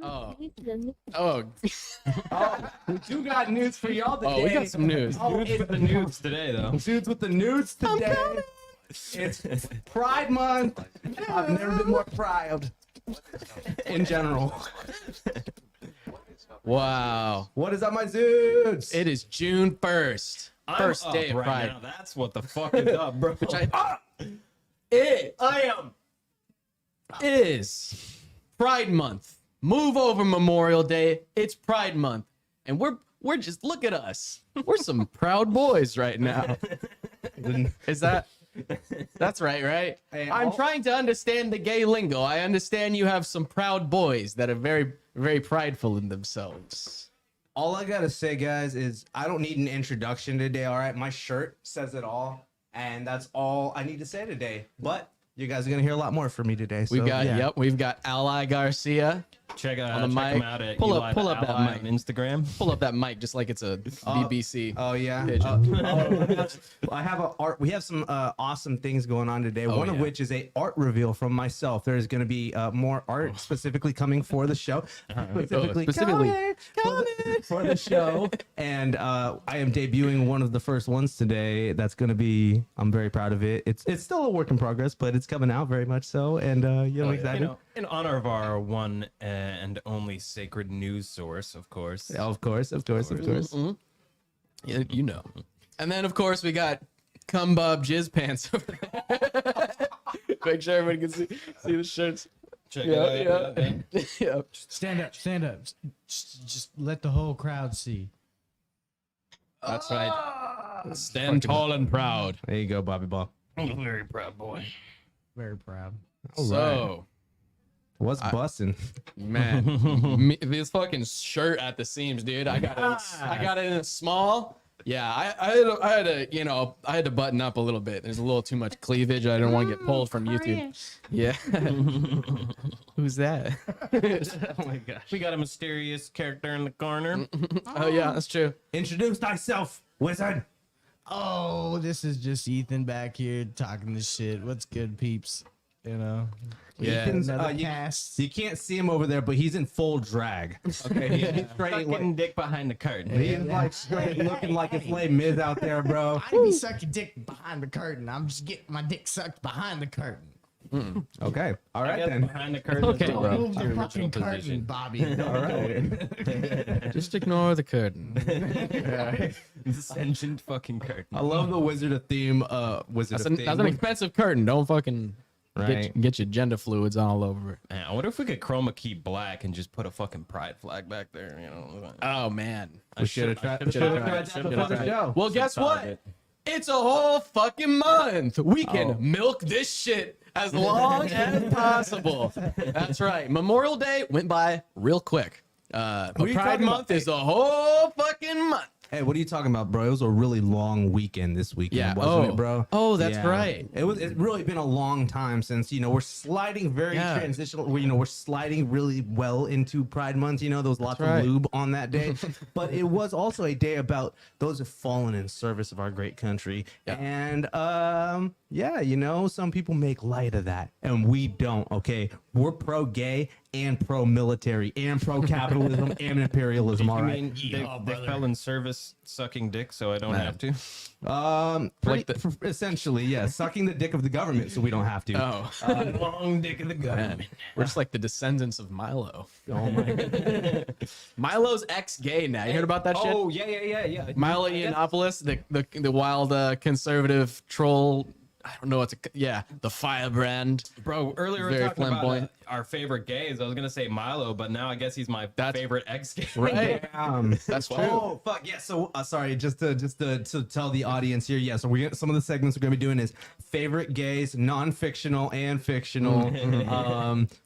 Oh. Oh. Oh, we do got news for y'all today. Oh, we got some news. Oh, Dudes with the nudes today, though. Dudes with the nudes today. It's Pride Month. I've never been more proud. In general. Wow. What is up, my dudes? It is June 1st. First I'm day up of right Pride. now. That's what the fuck is up, bro. Which I am. Is Pride Month. Move over Memorial Day. It's Pride Month. And we're just, look at us. We're some proud boys right now. Is that? That's right? Hey, I'm trying to understand the gay lingo. I understand you have some proud boys that are very, very prideful in themselves. All I gotta say, guys, is I don't need an introduction today, all right? My shirt says it all, and that's all I need to say today. But you guys are gonna hear a lot more from me today. So, We've got Ally Garcia. Check On the check mic. him out at Pull up Ally that on mic. Instagram. Pull up that mic just like it's a BBC. Oh yeah. pigeon. I have a art. We have some awesome things going on today. One of yeah. which is a art reveal from myself. There's going to be more art specifically coming for the show. Specifically coming for the show. And I am debuting one of the first ones today. That's going to be. I'm very proud of it. It's still a work in progress, but it's coming out very much so. And excited. You know, in honor of our one and only sacred news source, of course. Of course. Mhm. Yeah, you know. And then of course we got Cumbub Jizz Pants over there. Make sure everybody can see the shirts. Check it out. Yeah. Stand up. Just let the whole crowd see. That's right. Stand tall and proud. There you go, Bobby Ball. I'm a very proud boy. Very proud. So, What's busting? man, this fucking shirt at the seams, dude. I got it in a small. Yeah, I had to button up a little bit. There's a little too much cleavage. I didn't want to get pulled from YouTube. Yeah. Who's that? Oh my gosh. We got a mysterious character in the corner. Oh yeah, that's true. Introduce thyself, wizard. Oh, this is just Ethan back here talking this shit. What's good, peeps? You know. Yeah. Ethan's, Another you, cast. you can't see him over there, but he's in full drag. Okay, he's straight Fucking dick behind the curtain. he's like straight looking like it's Les Mis out there, bro. I didn't be sucking dick behind the curtain. I'm just getting my dick sucked behind the curtain. Okay, all I right guess then. behind the curtain. Okay, is bro. Move your the original fucking curtain, position. Bobby. All right. Just ignore the curtain. This ancient fucking curtain. I love the wizard of theme. That's an expensive curtain. Don't fucking Right. get your gender fluids all over it. Man, I wonder if we could chroma key black and just put a fucking pride flag back there. You know. Oh man. We should have tried that before the show. Well, guess what? It's a whole fucking month. We can milk this shit as long as possible. That's right. Memorial Day went by real quick. But are you Pride talking Month about? is a whole fucking month. Hey, what are you talking about, bro? It was a really long weekend this weekend, Yeah. wasn't it, bro? Oh, that's Yeah. right. It's really been a long time since, we're sliding very transitional. We're sliding really well into Pride Month. There was lots right. of lube on that day. But it was also a day about those who've fallen in service of our great country. Yeah. And, some people make light of that. And we don't, okay? We're pro-gay and pro-military and pro-capitalism and imperialism, all I right? mean, they fell in service sucking dick, so I don't have to. Essentially, yeah, sucking the dick of the government, so we don't have to. Oh, Long dick of the government. man. We're just like the descendants of Milo. Oh my god. Milo's ex-gay now. You heard about that shit? Oh yeah. Milo Yiannopoulos, the wild conservative troll. I don't know what's the firebrand. Bro, earlier we Very were talking flamboyant. about our favorite gays. I was gonna say Milo, but now I guess he's my favorite ex-gay. Right. That's true. Oh fuck yeah! So sorry, just to tell the audience here. Yeah, so some of the segments we're gonna be doing is favorite gays, non-fictional and fictional.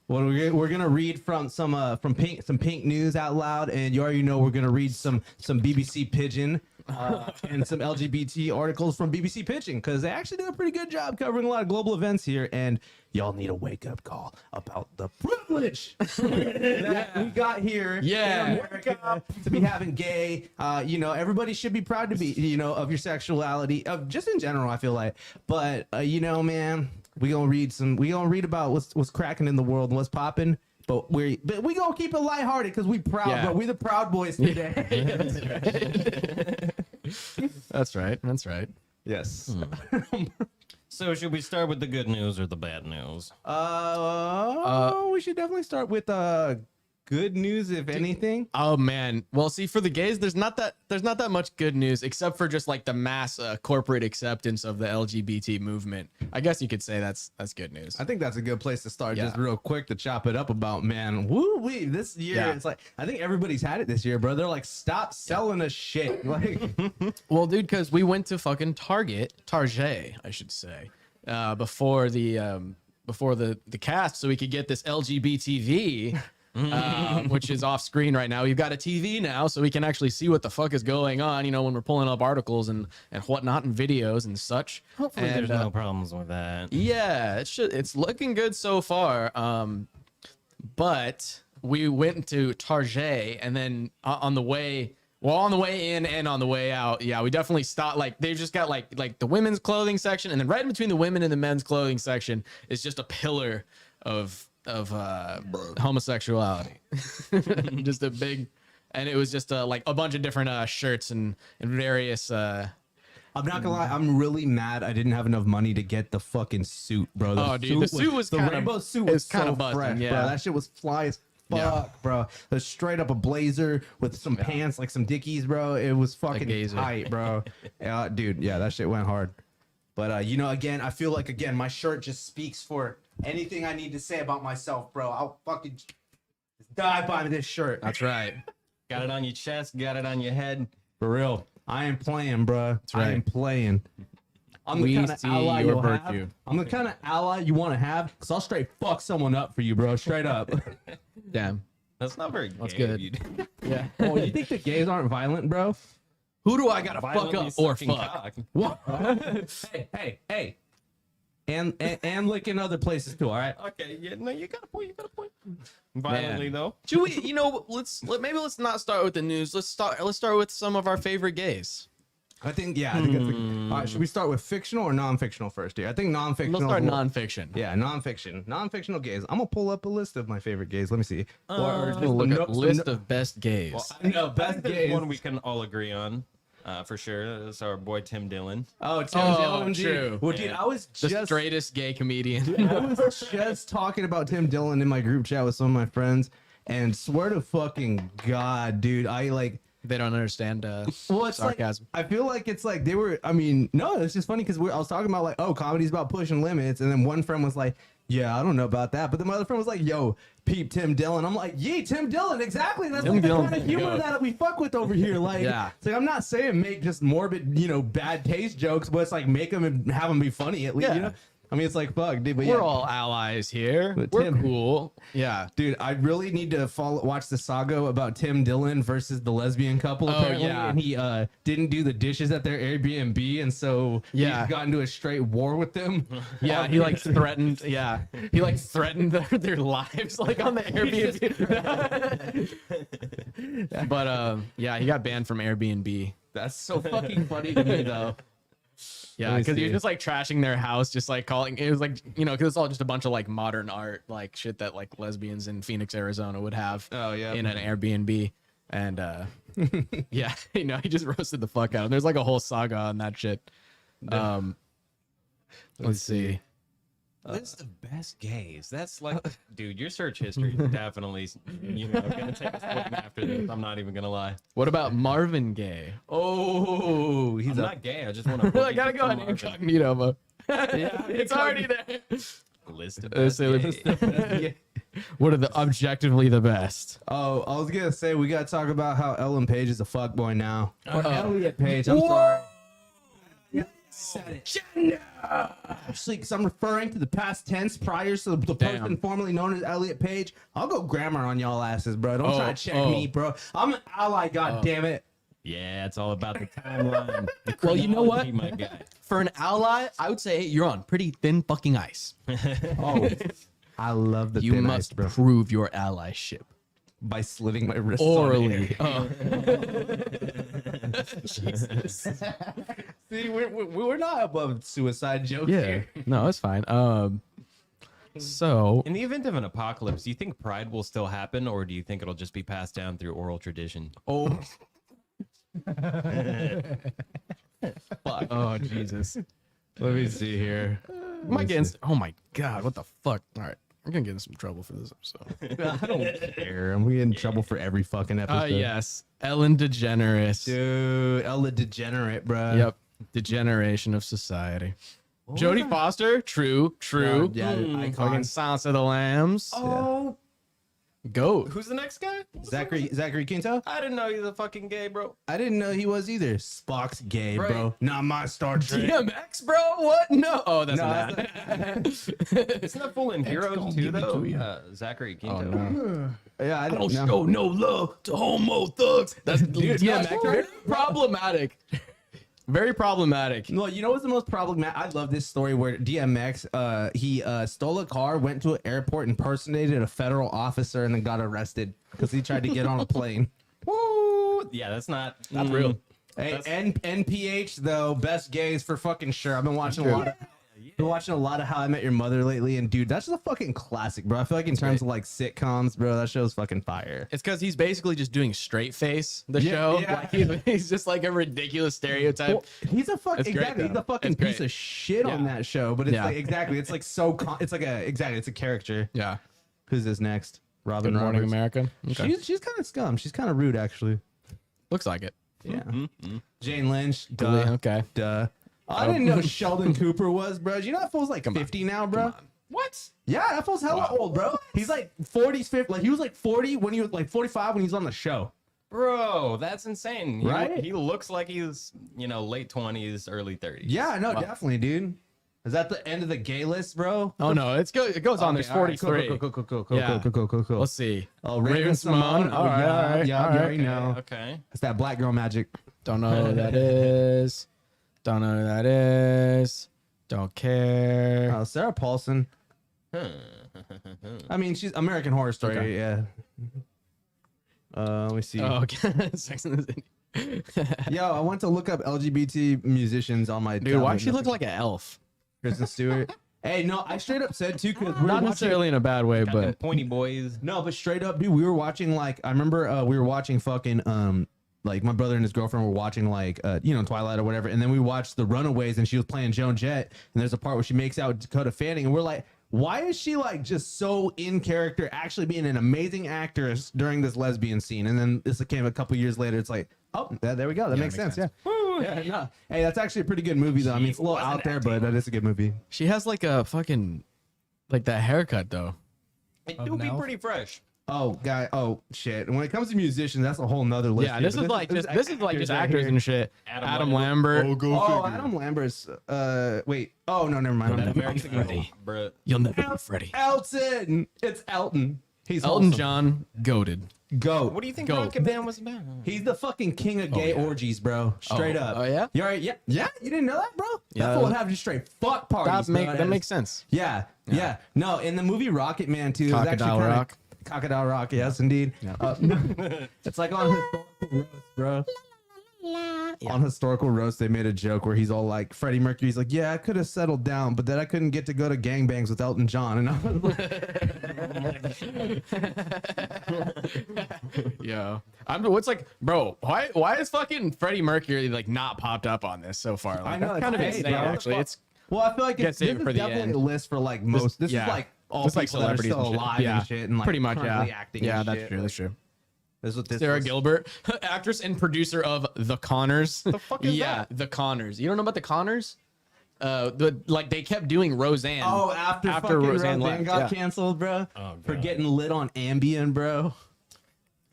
We're gonna read from some pink news out loud, and you already know we're gonna read some BBC Pigeon. And some LGBT articles from BBC Pitching, because they actually do a pretty good job covering a lot of global events here, and y'all need a wake-up call about the privilege that we got here in America to be having gay. Everybody should be proud to be, of your sexuality, of just in general, I feel like. But man, we gonna read about what's cracking in the world and what's popping. but we gonna keep it lighthearted because we proud, Yeah. bro. We the Proud Boys today. That's right. That's right. Yes. So should we start with the good news or the bad news? We should definitely start with good news, if anything. Oh man. Well, see, for the gays, there's not that much good news except for just like the mass corporate acceptance of the LGBT movement. I guess you could say that's good news. I think that's a good place to start, Yeah. just real quick to chop it up about, man. Woo wee! This year, Yeah. it's like I think everybody's had it this year, bro. They're like, stop selling us shit. Like, Well, dude, because we went to fucking Target, I should say, before the cast, so we could get this LGBTV. Which is off screen right now. We've got a TV now, so we can actually see what the fuck is going on, you know, when we're pulling up articles and whatnot and videos and such. Hopefully And, there's no problems with that. Yeah, it's looking good so far. But we went to Target, and then on the way in and on the way out, yeah, we definitely stopped. Like they just got like the women's clothing section, and then right in between the women and the men's clothing section is just a pillar of homosexuality. Just a big, and it was just like a bunch of different shirts and various I'm not gonna lie, I'm really mad I didn't have enough money to get the fucking suit, bro. Oh, dude, the suit was the kinda- rainbow suit was it's kinda so busting, fresh, yeah. bro. That shit was fly as fuck, Yeah. bro. It was straight up a blazer with some pants, like some Dickies, bro. It was fucking gazer. tight, bro. Dude, yeah, that shit went hard. But you know, again, I feel like my shirt just speaks for anything I need to say about myself, bro. I'll fucking just die by this shirt. That's right. Got it on your chest, got it on your head. For real. I am playing, bro. I right. am playing. I'm We the kind of see ally your you'll have. virtue. I'm the kind of ally you want to have, because I'll straight fuck someone up for you, bro. Straight up. Damn. That's not very That's gay good. of you. Yeah. Oh, you think the gays aren't violent, bro? Who do I gotta fuck Violently up or sucking fuck? cock. What? hey. And licking other places too, all right? Okay, yeah, no, you got a point. Violently though. Should we? You know, maybe let's not start with the news. Let's start with some of our favorite gays. I think that's all right, should we start with fictional or non-fictional first here? I think non-fictional. Let's start nonfiction. Yeah, non-fiction. Non-fictional gays. I'm gonna pull up a list of my favorite gays. Let me see. Or just We'll look no- at list of best gays. No, best There's gays. one we can all agree on, for sure. That's our boy Tim Dillon. Oh, Tim Oh, Dillon, dude. true. Well, dude, I was The just straightest gay comedian. I was just talking about Tim Dillon in my group chat with some of my friends, and swear to fucking God, dude, I like. They don't understand Well, it's sarcasm. like I feel like it's like they were. I mean, no, it's just funny because I was talking about like, oh, comedy's about pushing limits, and then one friend was like, yeah, I don't know about that, but then my other friend was like, yo, peep Tim Dillon. I'm like, yeah, Tim Dillon, exactly. That's Tim like the Dillon's kind of the humor goat. that we fuck with over here. Like, Yeah. it's like I'm not saying make just morbid, bad taste jokes, but it's like make them and have them be funny at least. Yeah. You know? I mean, it's like fuck, dude. But We're yeah. all allies here. But We're Tim- cool. Yeah. Dude, I really need to watch the saga about Tim Dillon versus the lesbian couple. Apparently, yeah. and he didn't do the dishes at their Airbnb, and so Yeah. he got into a straight war with them. Yeah, he like threatened. Yeah, he like threatened their lives like on the Airbnb. But yeah, he got banned from Airbnb. That's so fucking funny to me, though. Yeah, Let me because he was see. just like trashing their house, just like calling it was like because it's all just a bunch of like modern art, like shit that like lesbians in Phoenix, Arizona would have. Oh, yeah. in an Airbnb, and yeah, he just roasted the fuck out of him. There's like a whole saga on that shit. Let's see. List of best gays. That's like, dude, your search history is definitely, gonna take us looking after this. I'm not even gonna lie. What about Marvin Gaye? Oh, he's I'm not gay. I just want to. I gotta go on incognito mode. Yeah, It's already there. List of Let's best see, gays. What are the objectively the best? Oh, I was gonna say we gotta talk about how Ellen Page is a fuckboy now. Or Uh-oh. Elliot Page. I'm sorry. Said it. Actually, because I'm referring to the past tense prior, so the Damn. person formerly known as Elliot Page. I'll go grammar on y'all asses, bro. Don't try to check me, bro. I'm an ally, god damn it. Yeah, it's all about the timeline. The Well, you know what? chronology, my guy. For an ally, I would say you're on pretty thin fucking ice. Oh, I love the You thin must ice, bro. prove your allyship By slitting my wrists on air. orally. Oh. See, we're not above suicide jokes Yeah, here. no, it's fine. So In the event of an apocalypse, do you think pride will still happen, or do you think it'll just be passed down through oral tradition? Oh, fuck. Oh Jesus. let me see here. Am I getting? Oh my god! What the fuck? All right, I'm gonna get in some trouble for this episode. I don't care. I'm gonna get in trouble for every fucking episode. Yes, Ellen DeGeneres. Dude, Ella Degenerate, bro. Yep, degeneration of society. Jodie Foster. True. Yeah, icon. Fucking Silence of the Lambs. Oh, Goat. who's the next guy? Zachary Quinto. I didn't know he's a fucking gay, bro. I didn't know he was either. Spock's gay, Right. bro. Not my Star Trek. DMX, bro. What? No. Oh, that's No, not that's that. Isn't that full in Heroes too, though? Zachary Quinto. no. Yeah, I don't know. no love to homo thugs. That's DMX. no, Very problematic. Very problematic. No, you know what's the most problematic? I love this story where DMX, he stole a car, went to an airport, impersonated a federal officer, and then got arrested because he tried to get on a plane. Woo! Yeah, that's not real. Hey, NPH though, best gays for fucking sure. I've been watching a lot of How I Met Your Mother lately, and dude, that's just a fucking classic, bro. I feel like in terms of like sitcoms, bro, that show's fucking fire. It's because he's basically just doing straight face the Yeah, show. yeah. Like he's just like a ridiculous stereotype. Well, he's a fucking It's great, exactly. He's though. a fucking It's great. piece of shit on Yeah. that show, but it's Yeah. like exactly. It's like so. It's like a exactly. It's a character. Yeah. Who's this next? Robin Good Morning Roberts. America. Okay. She's kind of scum. She's kind of rude, actually. Looks like it. Yeah. Jane Lynch. Really? Duh. Okay. Duh. I didn't know Sheldon Cooper was, bro. You know that fool's like 50 now, bro. What? Yeah, that fool's hella old, bro. He's like 40s, 50. Like he was like 40 when he was like 45 when he was on the show. Bro, that's insane. Right? He looks like he's, late 20s, early 30s. Yeah, no, definitely, dude. Is that the end of the gay list, bro? Oh no, it goes on. There's Okay, all right, 43. Cool. Yeah. Cool. Let's see. Oh, Raven Simone. All right, all right, Yeah, all you right. already know. Okay. It's that black girl magic. Don't know who that is. Don't know who that is. Don't care. Sarah Paulson. I mean, she's American Horror Story. Okay. Yeah. Let me see. Oh, okay. Sex and the City. Yo, I went to look up LGBT musicians on my. Dude, why tablet. she look like an elf? Kristen Stewart? Hey, no, I straight up said too because Not necessarily in a bad way, Got them but pointy boys. No, but straight up, dude, we were watching like I remember we were watching fucking like my brother and his girlfriend were watching like Twilight or whatever, and then we watched The Runaways and she was playing Joan Jett, and there's a part where she makes out with Dakota Fanning, and we're like, why is she like just so in character, actually being an amazing actress during this lesbian scene? And then this came a couple years later. It's like, oh, there we go. That makes sense. Yeah. Yeah. No. Hey, that's actually a pretty good movie though. I mean, it's a little out there, but that is a good movie. she has like a fucking like that haircut though. It do be now? pretty fresh. Oh, oh shit. When it comes to musicians, that's a whole nother list. Yeah, here, this but is like just this is like just right actors here. and shit. Adam Lambert. Oh, Adam Lambert's. Wait. Oh no, never mind. I'm American thinking Idol, bro. You'll never be Freddie. Elton. It's Elton. He's Elton wholesome. John, goated. Goat. What do you think Go. Rocket Band was about? He's the fucking king of gay orgies, bro. Straight up. Oh, yeah? You already, yeah. You didn't know that, bro? Yeah. That fool would have just straight fuck parties. That makes sense. Yeah. No, in the movie Rocket Man too, it was actually Crocodile kinda- Rock. Crocodile Rock, yes, indeed. It's like on historical roast, bro. On historical roast, they made a joke where he's all like, Freddie Mercury's like, yeah, I could have settled down, but then I couldn't get to go to gangbangs with Elton John. And I was like, Yeah. What's like, bro, why is fucking Freddie Mercury like not popped up on this so far? Like, I know, that's kind of it's insane, crazy, bro. actually. It's well, I feel like Get this saved is for the definitely end. a list for like most. This yeah. is like all Just people like that are celebrities still and shit. alive Yeah. and shit, and like pretty much, currently yeah. acting. Yeah, and that's shit. true. That's true. This is what this Sarah was. Gilbert, actress and producer of The Connors. The fuck is yeah, The Connors. You don't know about The Connors? They kept doing Roseanne. Oh, after fucking Roseanne got yeah. canceled, bro. Oh, For God. getting lit on Ambien, bro.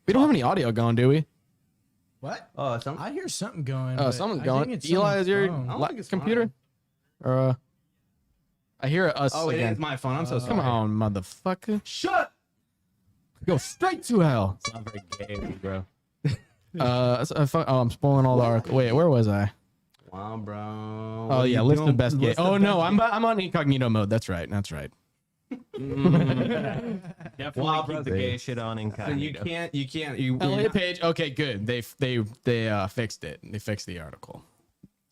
We don't have any audio going, do we? What? Oh, some. I hear something going. Oh, but someone's I going. think it's Eli, someone's is your phone. I don't think it's computer? mine. Or I hear us Oh, it again. is my phone. I'm so sorry. Come on, motherfucker. Shut. Go straight to hell. It's not very gay, bro. I'm spoiling all the articles. Wait, where was I? Wow, bro. Oh What are yeah, you list doing? of best gays. List of Oh no, best I'm on incognito mode. That's right. That's right. Definitely Wow, keep the brother. gay shit on So incognito. you can't. You're Elliot not- Page. Okay, good. They fixed it. They fixed the article.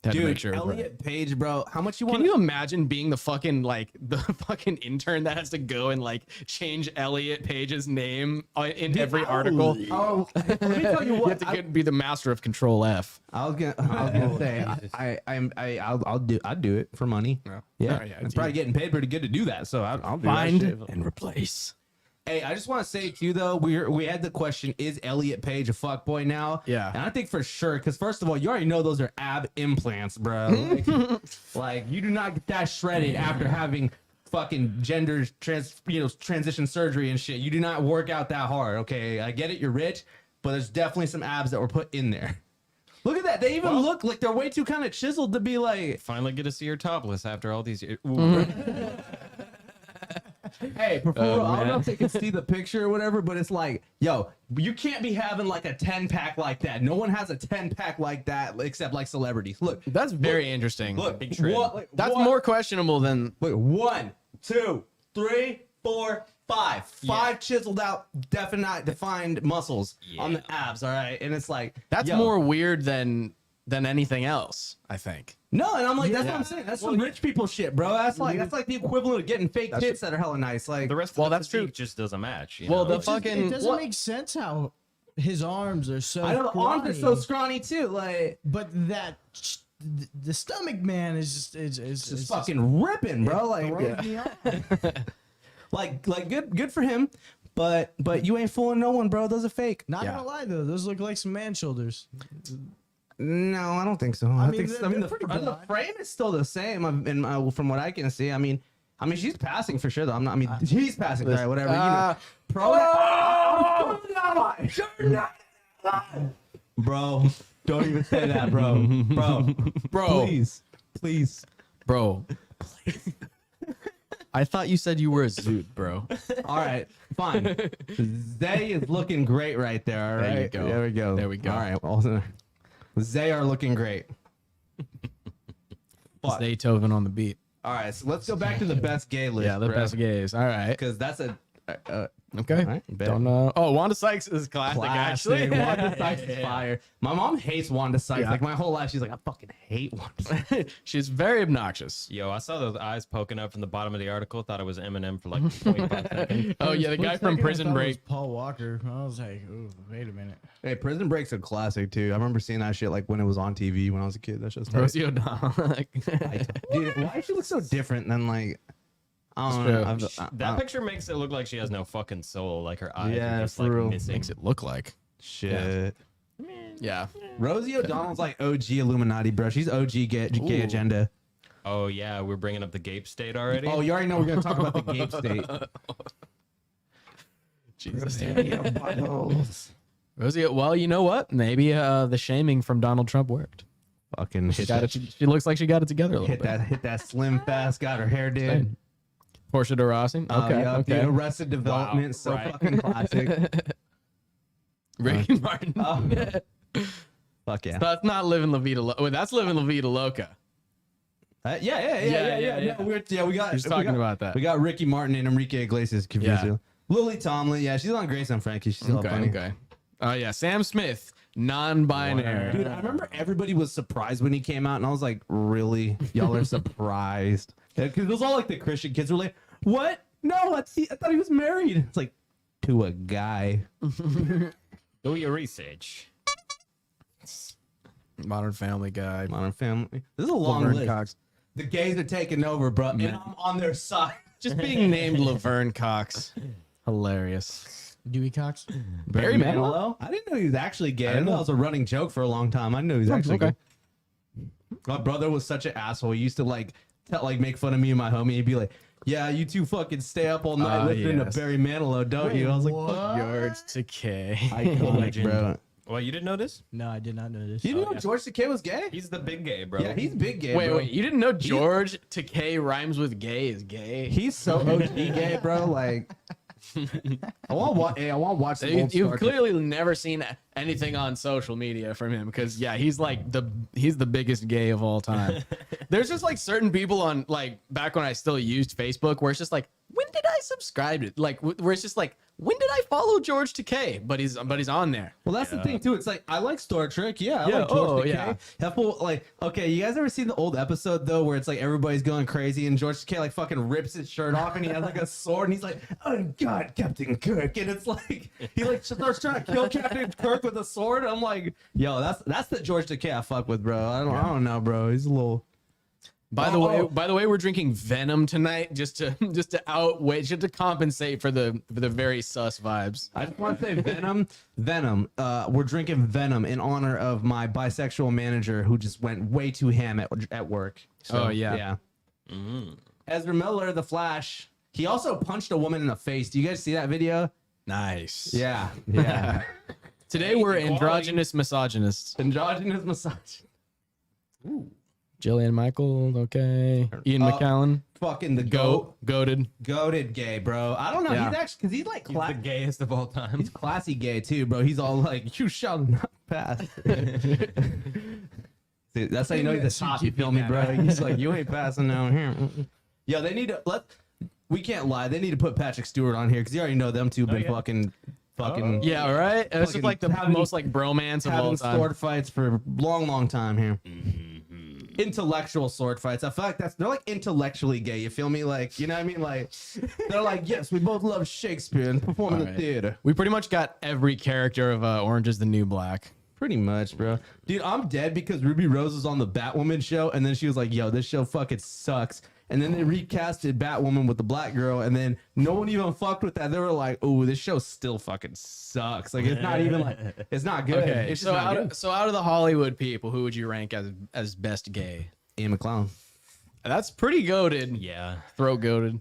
Had to Dude, make sure it was right. Elliot Page, bro. How much you want? Can you imagine being the fucking intern that has to go and like change Elliot Page's name in every article? Oh, let me tell you You what. have to be the master of Control F. I was gonna say I'd do it for money. Yeah, Oh, yeah, I'm probably getting paid pretty good to do that, so I'll do Find that shit. and replace. Hey, I just want to say too, though, we had the question: is Elliot Page a fuckboy now? Yeah. and I think for sure, because first of all, you already know those are ab implants, bro. Like you do not get that shredded after having fucking transition surgery and shit. You do not work out that hard. Okay, I get it, you're rich, but there's definitely some abs that were put in there. Look at that. They even look like they're way too kind of chiseled to be like. Finally get to see her topless after all these years. Hey, I don't know if they can see the picture or whatever, but it's like, yo, you can't be having like a 10-pack like that. No one has a 10-pack like that except like celebrities. Look, That's very interesting. look, Big trend. That's more questionable than Look, 1, 2, 3, 4, 5. Five chiseled out, defined muscles on the abs. All right, and it's like that's yo. more weird than anything else, I think. No, and I'm like, that's what I'm saying. That's some rich people shit, bro. That's like the equivalent of getting fake tits that are hella nice. Like The rest of the physique just doesn't match. Well, know? the fucking It doesn't make sense how his arms are so. I know the arms are so scrawny too. Like But that the stomach man is just it's just fucking ripping, bro. Like throws me off. like good for him. But you ain't fooling no one, bro. Those are fake. Not Yeah. gonna lie though, those look like some man shoulders. No, I don't think so. I mean, think they're the pretty the broad. frame is still the same. From what I can see. I mean, she's passing for sure though. I'm not. I mean, he's passing. All right, whatever. Bro, don't even say that, bro. Bro. Please. bro. I thought you said you were a zoot, bro. All right, fine. Zay is looking great right there. All right, There you go. There we go. There we go. All right, well, Zay are looking great. Fuck. Beethoven on the beat. All right, so let's go back to the best gay list. Yeah, the best gays. All right. because that's a Okay. right, bet. Don't know. Oh, Wanda Sykes is classic, actually. Wanda Sykes is fire. My mom hates Wanda Sykes. Yeah. Like my whole life, she's like, I fucking hate Wanda Sykes. She's very obnoxious. Yo, I saw those eyes poking up from the bottom of the article. Thought it was Eminem for like 25 seconds. Oh, yeah, the guy from Prison Break. Paul Walker. I was like, oh, wait a minute. Hey, Prison Break's a classic too. I remember seeing that shit like when it was on TV when I was a kid. That shit's tight. Rosie O'Donnell. Dude, why does she look so different than like? I don't true. know. That picture makes it look like she has no fucking soul. Like her eyes Yeah, are just for like real. missing. Makes it look like. Shit. Yeah. Rosie O'Donnell's like OG Illuminati, bro. She's OG gay agenda. Oh yeah, we're bringing up the Gape State already. Oh, you already know we're gonna talk about the Gape State. Jesus. Rosie, well, you know what? Maybe the shaming from Donald Trump worked. Fucking She hit got that, it. She looks like she got it together a little bit. hit that slim fast. Got her hair did. Portia de Rossi. Okay. Yeah, okay. dude, Arrested Development, so right. fucking classic. Ricky Martin. Fuck yeah. That's not living La Vida Loca. Wait, that's living La Vida Loca. Yeah. We got. He's talking about that. We got Ricky Martin and Enrique Iglesias confused. Yeah. Lily Tomlin, yeah, she's on Grace and Frankie. She's still funny. Okay. Oh yeah, Sam Smith, non-binary. Dude, I remember everybody was surprised when he came out, and I was like, really? Y'all are surprised? Because it was all like the Christian kids were like, what? No, I thought he was married. It's like, to a guy. Do your research. Modern Family Guy. Modern Family. This is a long Laverne list. Cox. The gays are taking over, bro, and Man. I'm on their side. Just being named Laverne Cox. Hilarious. Dewey Cox. Barry Manilow? I didn't know he was actually gay. I didn't know know. that was a running joke for a long time. I didn't know he was actually okay. gay. My brother was such an asshole. He used to make fun of me and my homie. He'd be like, "Yeah, you two fucking stay up all night listening yes. to Barry Manilow, don't you?" I was like, "Fuck, George Takei. iconic, bro." Well, you didn't know this? No, I did not know this. You didn't know George Takei was gay? He's the big gay, bro. Yeah, he's big gay. Wait, bro. you didn't know George Takei rhymes with gay is gay? He's so OG gay, bro. Like, I want to watch the old You've Star Trek. clearly never seen anything on social media from him because he's the biggest gay of all time. There's just like certain people on like back when I still used Facebook where it's just like, when did I subscribe to like where it's just like, when did I follow George Takei, but he's on there. Well, that's the thing too. It's like I like Star Trek. Yeah, I Yeah, like George Takei. yeah. That fool, like, okay, you guys ever seen the old episode though, where it's like everybody's going crazy and George Takei like fucking rips his shirt off and he has like a sword and he's like, "Oh God, Captain Kirk," and it's like he like starts trying to kill Captain Kirk with a sword. I'm like, yo, that's the George Takei I fuck with, bro. I don't know, bro. He's a little. By the way, we're drinking Venom tonight just to compensate for the very sus vibes. I just want to say Venom. We're drinking Venom in honor of my bisexual manager who just went way too ham at work. So, Oh, yeah. Ezra Miller, the Flash. He also punched a woman in the face. Do you guys see that video? Nice. Yeah. Today we're androgynous misogynists. Androgynous massage. Jillian Michael, okay. Ian McKellen, Fucking the goated. goated gay, bro. I don't know. Yeah. He's actually because he's like The gayest of all time. he's classy gay too, bro. He's all like, "You shall not pass." See, that's how you know he's a top. You feel me, bro? He's like, "You ain't passing down here." Yo, they need to we can't lie. They need to put Patrick Stewart on here because you already know them two been fucking. Yeah, right. It's just like the having- most like bromance of all Having time. sword fights for a long time here. Intellectual sword fights. I feel like they're like intellectually gay. You feel me? Like, you know what I mean? Like, they're like, yes, we both love Shakespeare and perform in the Alright. theater. We pretty much got every character of Orange is the New Black. Pretty much, bro. Dude, I'm dead because Ruby Rose was on the Batwoman show, and then she was like, yo, this show fucking sucks. And then they recasted Batwoman with the black girl, and then no one even fucked with that. They were like, oh, this show still fucking sucks. Like, it's not even like, it's not good. Okay, It's just so not good. out of the Hollywood people, who would you rank as best gay? Ian McClellan. That's pretty goated. Yeah. Throat goated.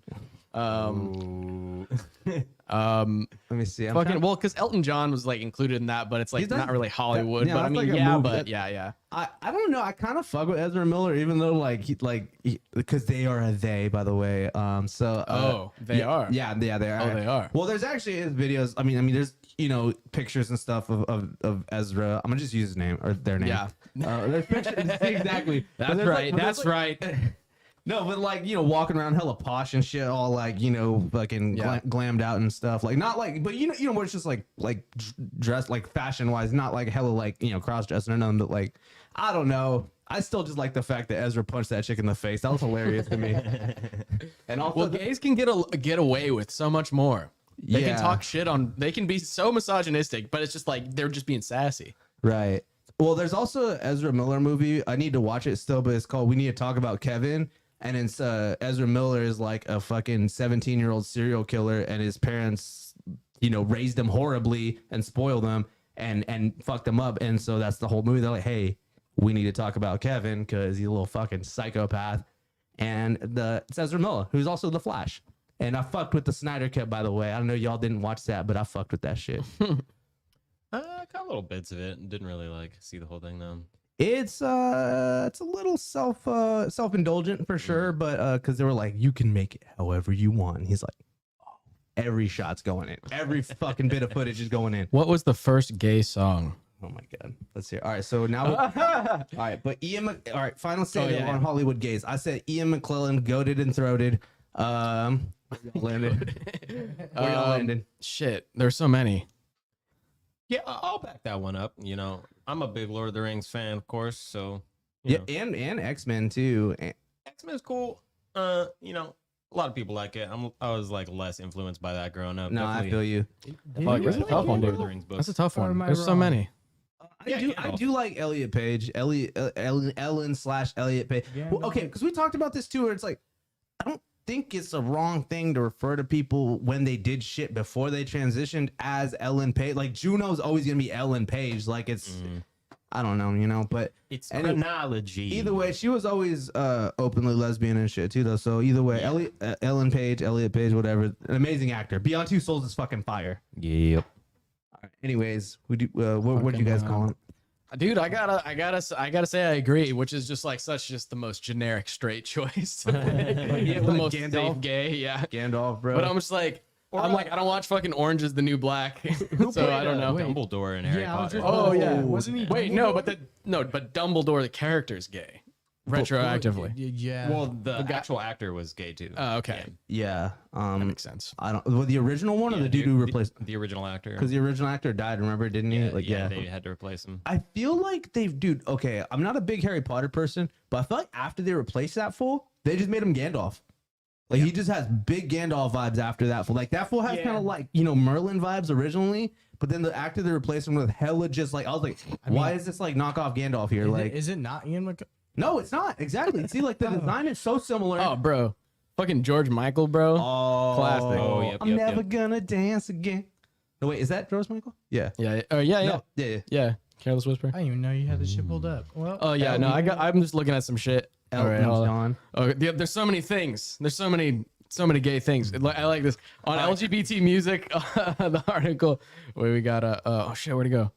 Let me see. I'm Fucking trying- well, because Elton John was like included in that, but it's like He's not- not really Hollywood. yeah, but I that's mean, like a yeah, movie. but That- yeah. I don't know. I kind of fuck with Ezra Miller, even though because they are a they, by the way. They are. Yeah, they are. Oh, they are. Well, there's actually his videos. I mean, there's pictures and stuff of Ezra. I'm gonna just use his name or their name. Yeah. There's pictures exactly. But That's there's, right. but there's, That's right. No, but like walking around hella posh and shit, all like fucking Yeah. glammed out and stuff. Like not like, but what it's just like dressed like fashion wise, not like hella like cross dressing or nothing. But like I don't know. I still just like the fact that Ezra punched that chick in the face. That was hilarious to me. And also, Well, gays can get away with so much more. They Yeah. can talk shit on. They can be so misogynistic, but it's just like they're just being sassy. right. Well, there's also an Ezra Miller movie. I need to watch it still, but it's called We Need to Talk About Kevin. And it's Ezra Miller is like a fucking 17-year-old serial killer, and his parents, raised him horribly and spoiled him and fucked him up. And so that's the whole movie. They're like, hey, we need to talk about Kevin because he's a little fucking psychopath. And it's Ezra Miller, who's also the Flash. And I fucked with the Snyder Cut, by the way. I don't know y'all didn't watch that, but I fucked with that shit. I got little bits of it. Didn't really see the whole thing though. It's a little self-indulgent for sure, but because they were like, you can make it however you want. And he's like, oh, every shot's going in, every fucking bit of footage is going in. What was the first gay song? Oh my god, let's hear. All right, so now, all right, but all right, final statement on Hollywood gays. I said Ian McClellan, goated and throated. Where y'all landed? Where y'all landed? Shit, there's so many. Yeah, I'll back that one up. I'm a big Lord of the Rings fan, of course. So Yeah, and X-Men too. X-Men's cool. A lot of people like it. I was like less influenced by that growing up. No, I feel you. Fuck, that's a tough one, Lord dude. of the Rings books. That's a tough Or one. am I There's so wrong? many. I do like Elliot Page, Ellen/Elliot Page. Yeah, Well, no. okay, because we talked about this too, where it's like, I don't think it's a wrong thing to refer to people when they did shit before they transitioned as Ellen Page. Like Juno's always gonna be Ellen Page. Like it's, I don't know, but It's Anyway, chronology. either way, she was always openly lesbian and shit too, though. So either way, Ellen Page, Elliot Page, whatever, an amazing actor. Beyond Two Souls is fucking fire. Yep. All right, anyways, what do you guys call him? Dude, I gotta say I agree, which is just like just the most generic straight choice. The most safe Gandalf? gay, yeah. Gandalf, bro. But I'm just like, I don't watch fucking Orange is the New Black, so I don't know. Dumbledore and Harry Yeah, I was Potter. just- Oh yeah, Wasn't he Wait, no, but Dumbledore, the character's gay. retroactively. Yeah. Well, the actual actor was gay too. Oh, okay. Yeah. That makes sense. I don't. Well, the original one or the dude who replaced? the original actor. Because the original actor died. Remember, didn't he? They had to replace him. I feel like dude. Okay, I'm not a big Harry Potter person, but I feel like after they replaced that fool, they just made him Gandalf. Like he just has big Gandalf vibes after that fool. Like that fool has kind of like Merlin vibes originally, but then the actor they replaced him with hella just like I was like, why is this like knockoff Gandalf here? Is it not Ian McKellen? No, it's not exactly. See, like the design is so similar. Oh, bro. Fucking George Michael, bro. Classic. Oh, yep, I'm never gonna dance again. No, wait, is that George Michael? Yeah. Yeah. Oh, yeah. No, yeah. Yeah. Careless Whisper. I didn't even know you had this shit pulled up. Well, Oh yeah, no, I'm just looking at some shit. All right, Elton hold on. John. Oh, yeah, there's so many things. There's so many gay things. I like this on LGBT music. The article where we got oh shit, where'd it go?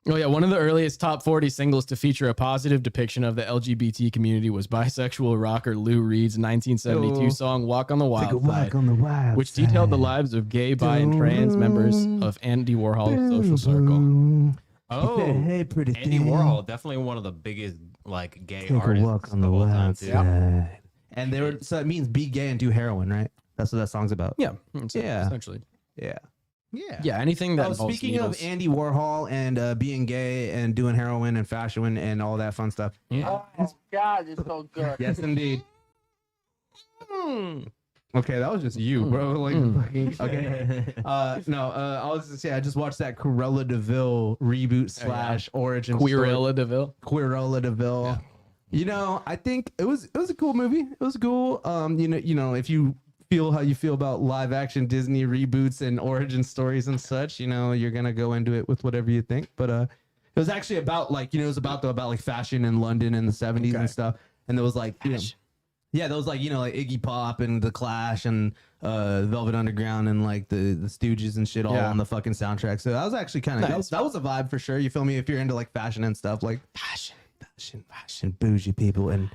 Oh yeah, one of the earliest top 40 singles to feature a positive depiction of the LGBT community was bisexual rocker Lou Reed's 1972 song "Walk on the Wild Side," which detailed the lives of gay, bi, and trans members of Andy Warhol's social circle. Oh, hey, pretty Andy thing. Warhol, definitely one of the biggest like gay Take a artists walk on the of all time wild too. side. And they were so it means be gay and do heroin, right? That's what that song's about. Yeah, Yeah. essentially. Yeah. Yeah, anything that Oh, involves speaking needles. of Andy Warhol and being gay and doing heroin and fashion and all that fun stuff. Yeah. Oh God, it's so good. Yes, indeed. Okay, that was just you, bro. Like, fucking, okay. No, I was just I just watched that Cruella DeVille reboot / origin story. Queerella DeVille. Queerella DeVille. You know, I think it was a cool movie. It was cool. You know, if you feel how you feel about live action Disney reboots and origin stories and such, you know, you're gonna go into it with whatever you think. But it was actually about like it was about like fashion in London in the 70s and stuff. And there was like yeah, there was like like Iggy Pop and The Clash and Velvet Underground and like the Stooges and shit all on the fucking soundtrack. So that was actually kind of that was a vibe for sure. You feel me? If you're into like fashion and stuff, like fashion, bougie people and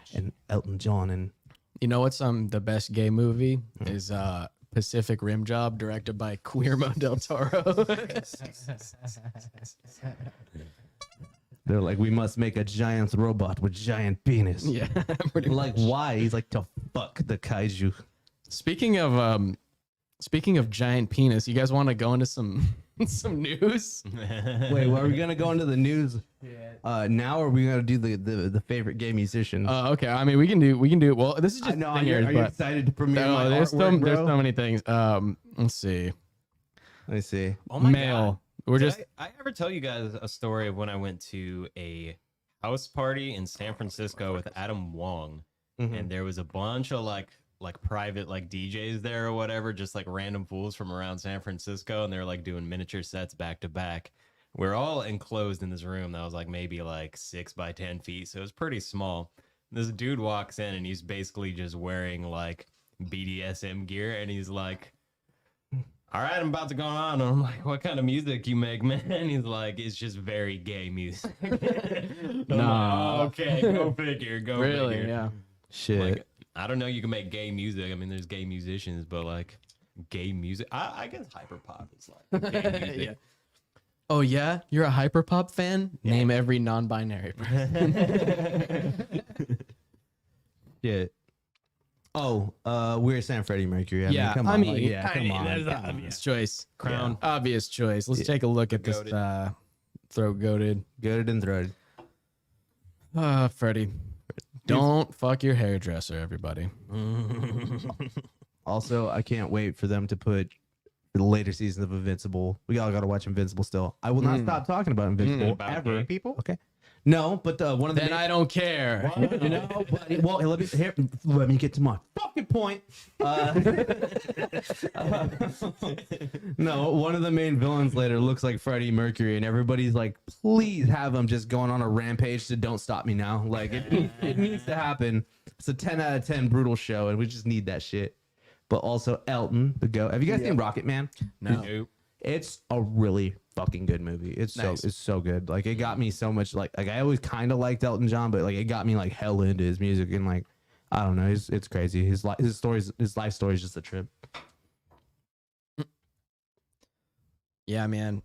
Elton John and You know what's the best gay movie is Pacific Rim Job, directed by Guillermo del Toro. they're like, we must make a giant robot with giant penis. Yeah, pretty Like much. why? He's like to fuck the kaiju. Speaking of giant penis, you guys want to go into some news? Wait, well, are we gonna go into the news now, or are we gonna do the favorite gay musicians? Okay, I mean we can do. Well, this is just no, singers, are you but excited to premiere my there's artwork, there's bro? so many things. Let's see. Let me see. Oh my Male. God. We're Did just I ever tell you guys a story of when I went to a house party in San Francisco with Adam Wong, and there was a bunch of like private like DJs there or whatever, just like random fools from around San Francisco, and they're like doing miniature sets back to back. We're all enclosed in this room that was like maybe like 6 by 10 feet, so it was pretty small. This dude walks in and he's basically just wearing like BDSM gear, and he's like, all right, I'm about to go on. And I'm like, what kind of music you make, man? And he's like, it's just very gay music. Nah. Like, okay, go figure. Go really, figure. yeah. Shit. Like, I don't know. You can make gay music. I mean, there's gay musicians, but like gay music, I guess hyperpop is like gay music. Yeah. Oh yeah, you're a hyperpop fan? Name every non-binary person. Yeah. Oh, we're saying Freddie Mercury. Come on. Like, come on. that's come on. obvious choice. Crown. Obvious choice. Let's take a look at this. Goated. Throat goated. Goated and throated. Freddie, don't fuck your hairdresser, everybody. Also, I can't wait for them to put the later seasons of Invincible. We all got to watch Invincible still. I will not stop talking about Invincible About ever. gay people? Okay. No, but one of the Then I don't care. you know, but, well, let me get to my fucking point. No, one of the main villains later looks like Freddie Mercury, and everybody's like, please have him just going on a rampage to Don't Stop Me Now. Like, it needs to happen. It's a 10 out of 10 brutal show, and we just need that shit. But also Elton, the GOAT. Have you guys seen Rocket Man? No. Nope. It's a really fucking good movie. It's so good. Like it got me so much like I always kind of liked Elton John, but like it got me like hell into his music and like I don't know, it's crazy. His life story is just a trip. Yeah, man.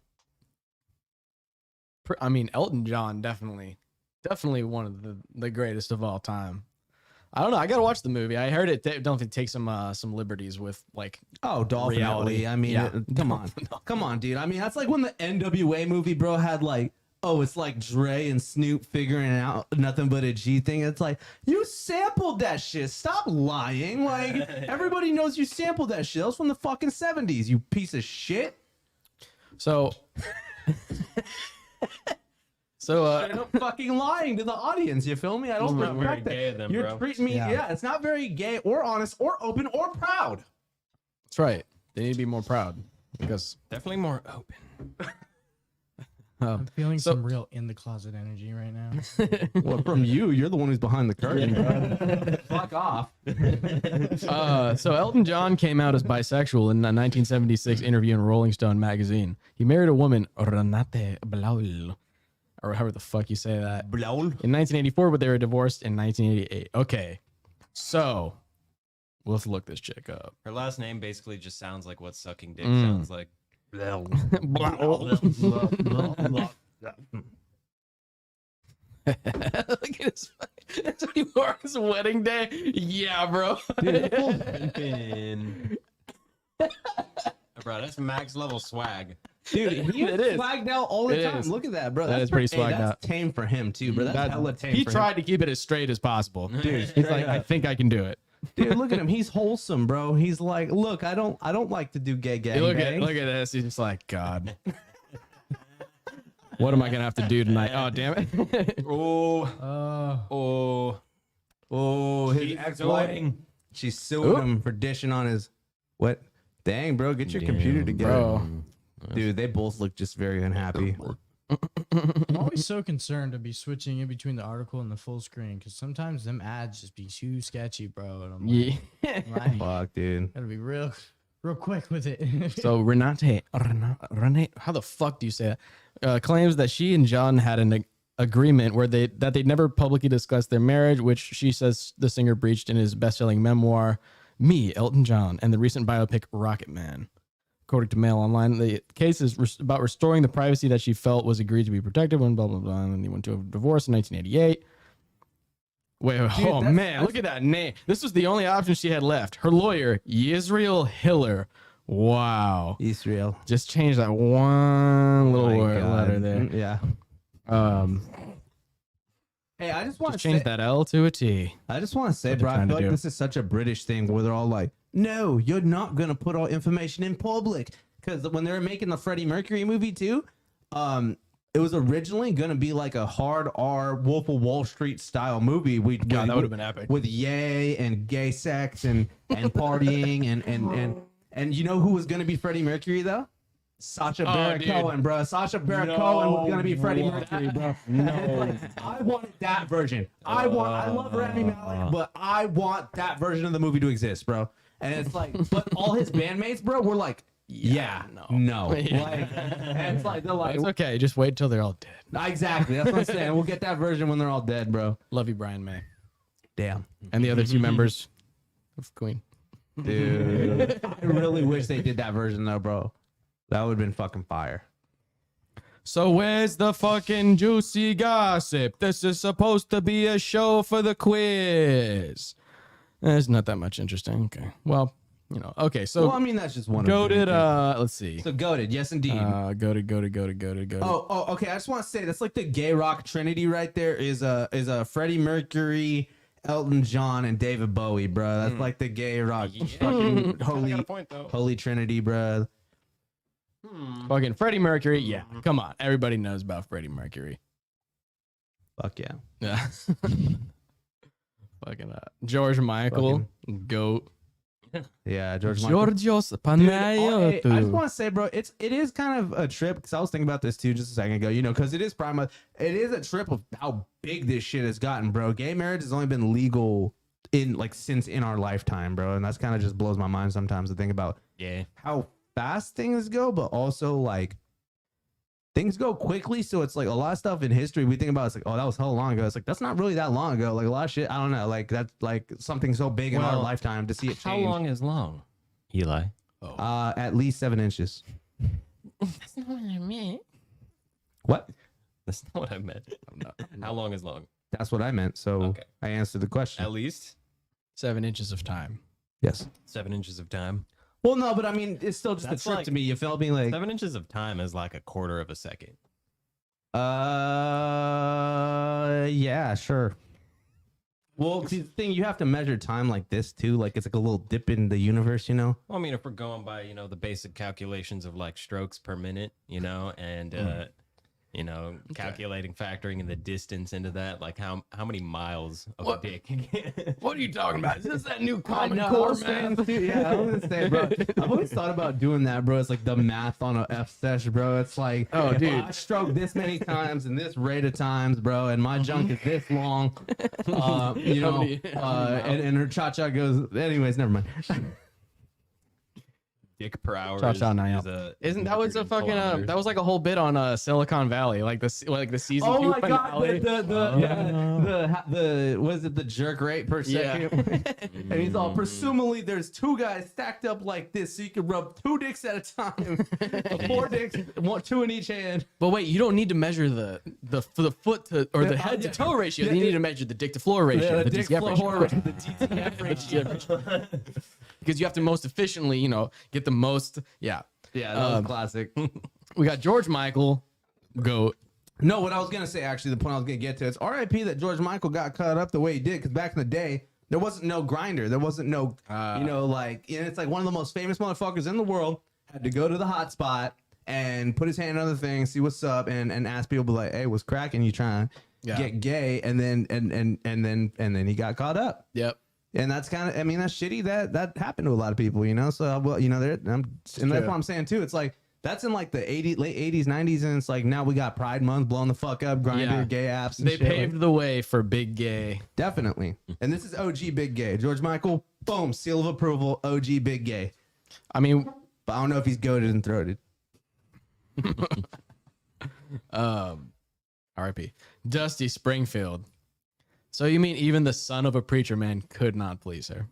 I mean, Elton John definitely definitely one of the greatest of all time. I don't know. I gotta watch the movie. I heard it. Don't take some liberties with like. Oh, definitely. Reality. I mean, Yeah. come on, come on, dude. I mean, that's like when the NWA movie, bro, had like, oh, it's like Dre and Snoop figuring out nothing but a G thing. It's like you sampled that shit. Stop lying. Like everybody knows you sampled that shit. That was from the fucking 70s. You piece of shit. So. Straight up fucking lying to the audience. You feel me? I don't It's not respect very that. gay of them, You're bro. treating me. Yeah, it's not very gay or honest or open or proud. That's right. They need to be more proud because Definitely more open. I'm feeling So- some real in the closet energy right now. Well, from you, you're the one who's behind the curtain, bro. Fuck off. So Elton John came out as bisexual in a 1976 interview in Rolling Stone magazine. He married a woman, Renate Blaul, or however the fuck you say that, in 1984, but they were divorced in 1988. Okay, so let's look this chick up. Her last name basically just sounds like what sucking dick sounds like. Look at his. That's what he wore on his wedding day. Yeah, bro. Pimpin'. Bro, that's max level swag. Dude, he It is is. swagged out all the It time. is. Look at that, bro. That is pretty swagged that's out. tame for him too, bro. That's hella tame. He for tried to keep it as straight as possible. Dude, he's like, I think I can do it. him. Dude, look at him. He's wholesome, bro. He's like, look, I don't like to do gay Hey, look at gangbang. this. He's just like, God. What am I gonna have to do tonight? Oh, damn it. Oh, his She's ex-wife. suing. She's suing him for dishing on his what? Dang, bro, get your computer together. Bro. Dude, they both look just very unhappy. I'm always so concerned to be switching in between the article and the full screen because sometimes them ads just be too sketchy, bro. And I'm like, Yeah. like, Fuck, dude. gotta be real quick with it. So Renate, how the fuck do you say that? Claims that she and John had an agreement where they'd never publicly discussed their marriage, which she says the singer breached in his best-selling memoir, Me, Elton John, and the recent biopic Rocket Man. According to Mail Online, the case is about restoring the privacy that she felt was agreed to be protected when blah, blah, blah, and they went to a divorce in 1988. Wait, oh man, look at that name. This was the only option she had left. Her lawyer, Yisrael Hiller. Wow. Israel. Just change that one little My word God. letter there. Yeah. Hey, I just want Just to change say, that L to a T. I just want to say, What bro, they're I trying feel to like do. this is such a British thing where they're all like, no, you're not going to put all information in public. Because when they were making the Freddie Mercury movie too, it was originally going to be like a hard R Wolf of Wall Street style movie. God, that would've been epic. With yay and gay sex and partying and you know who was going to be Freddie Mercury though? Sacha Baron dude. Cohen, bro. Sacha Baron Cohen was going to be Freddie Mercury, bro. No, I wanted that version. I love Rami Malek, but I want that version of the movie to exist, bro. And it's like, but all his bandmates, bro, were like, no. Yeah. Like, and it's like they're like, It's okay. Just wait till they're all dead. exactly. That's what I'm saying. We'll get that version when they're all dead, bro. Love you, Brian May. Damn, And the other two members of Queen. dude. I really wish they did that version though, bro. That would have been fucking fire. So where's the fucking juicy gossip? This is supposed to be a show for the quiz. It's not that much interesting. Okay. Well, you know. Okay. So Well, I mean, that's just one. goated. of them. Let's see. So goated, yes indeed. Goated. Oh, okay. I just want to say that's like the gay rock trinity right there. Is a Freddie Mercury, Elton John, and David Bowie, bro. That's like the gay rock fucking holy trinity, bro. Fucking Freddie Mercury. Yeah. Come on. Everybody knows about Freddie Mercury. Fuck yeah. Yeah. Fucking George Michael. Goat. Yeah, George Michael. Georgios Dude, I just Panayotou. want to say, bro, it is kind of a trip because I was thinking about this too just a second ago. You know, because it is it is a trip of how big this shit has gotten, bro. Gay marriage has only been legal since in our lifetime, bro, and that's kind of just blows my mind sometimes to think about how fast things go, but also like things go quickly. So it's like a lot of stuff in history we think about. It's like, oh, that was hell long ago. It's like that's not really that long ago. Like a lot of shit, I don't know. Like that's like something so big in our Well, lifetime to see it How change. long is long, Eli? At least 7 inches. That's not what I meant. What? That's not what I meant. How long is long? That's what I meant. So Okay. I answered the question. At least 7 inches of time. Yes. 7 inches of time. Well, no, but I mean, it's still just That's a trip like- to me. You felt me like, 7 inches of time is like a quarter of a second. yeah, sure. Well, see, the thing, you have to measure time like this too. Like it's like a little dip in the universe, you know? Well, I mean, if we're going by, the basic calculations of like strokes per minute, and calculating, factoring in the distance into that, like how many miles of a dick? What are you talking about? Is this that new I Common know, Core I was saying, math? too, yeah, I was gonna say, bro. I've always thought about doing that, bro. It's like the math on a F session, bro. It's like, Oh, if dude. I stroke this many times and this rate of times, bro, and my junk is this long, How many and her cha-cha goes. Anyways, never mind. Dick per hour. Cha-cha is now. a- Isn't that was a 100 fucking kilometers. that was like a whole bit on Silicon Valley, like the season Oh 2 my god, finale. the was it the jerk rate per Yeah. second? And he's all, presumably there's 2 guys stacked up like this, so you can rub 2 dicks at a time. 4 dicks, 2 in each hand. But wait, you don't need to measure the foot to or the head to toe ratio. Yeah, You need yeah. to measure the dick to floor ratio, the dick DCF floor ratio. the DCF ratio. Because you have to most efficiently, get the most. Yeah, Yeah, that was classic. we got George Michael, goat. No, what I was gonna say, actually, the point I was gonna get to, it's RIP that George Michael got cut up the way he did, because back in the day, there wasn't no grinder, there wasn't no, and it's like one of the most famous motherfuckers in the world had to go to the hot spot and put his hand on the thing, see what's up, and ask people, like, hey, what's cracking? You trying to get gay? And then he got caught up. Yep. And that's kind of, I mean, that's shitty. That happened to a lot of people, So, well, and that's what I'm saying too. It's like, that's in like the late 80s, 90s, and it's like now we got Pride Month blowing the fuck up, Grindr, Yeah. gay apps. And They shit. paved the way for big gay. Definitely. And this is OG Big Gay. George Michael, boom, seal of approval, OG Big Gay. I mean, But I don't know if he's goated and throated. R.I.P. Dusty Springfield. So you mean even the son of a preacher man could not please her?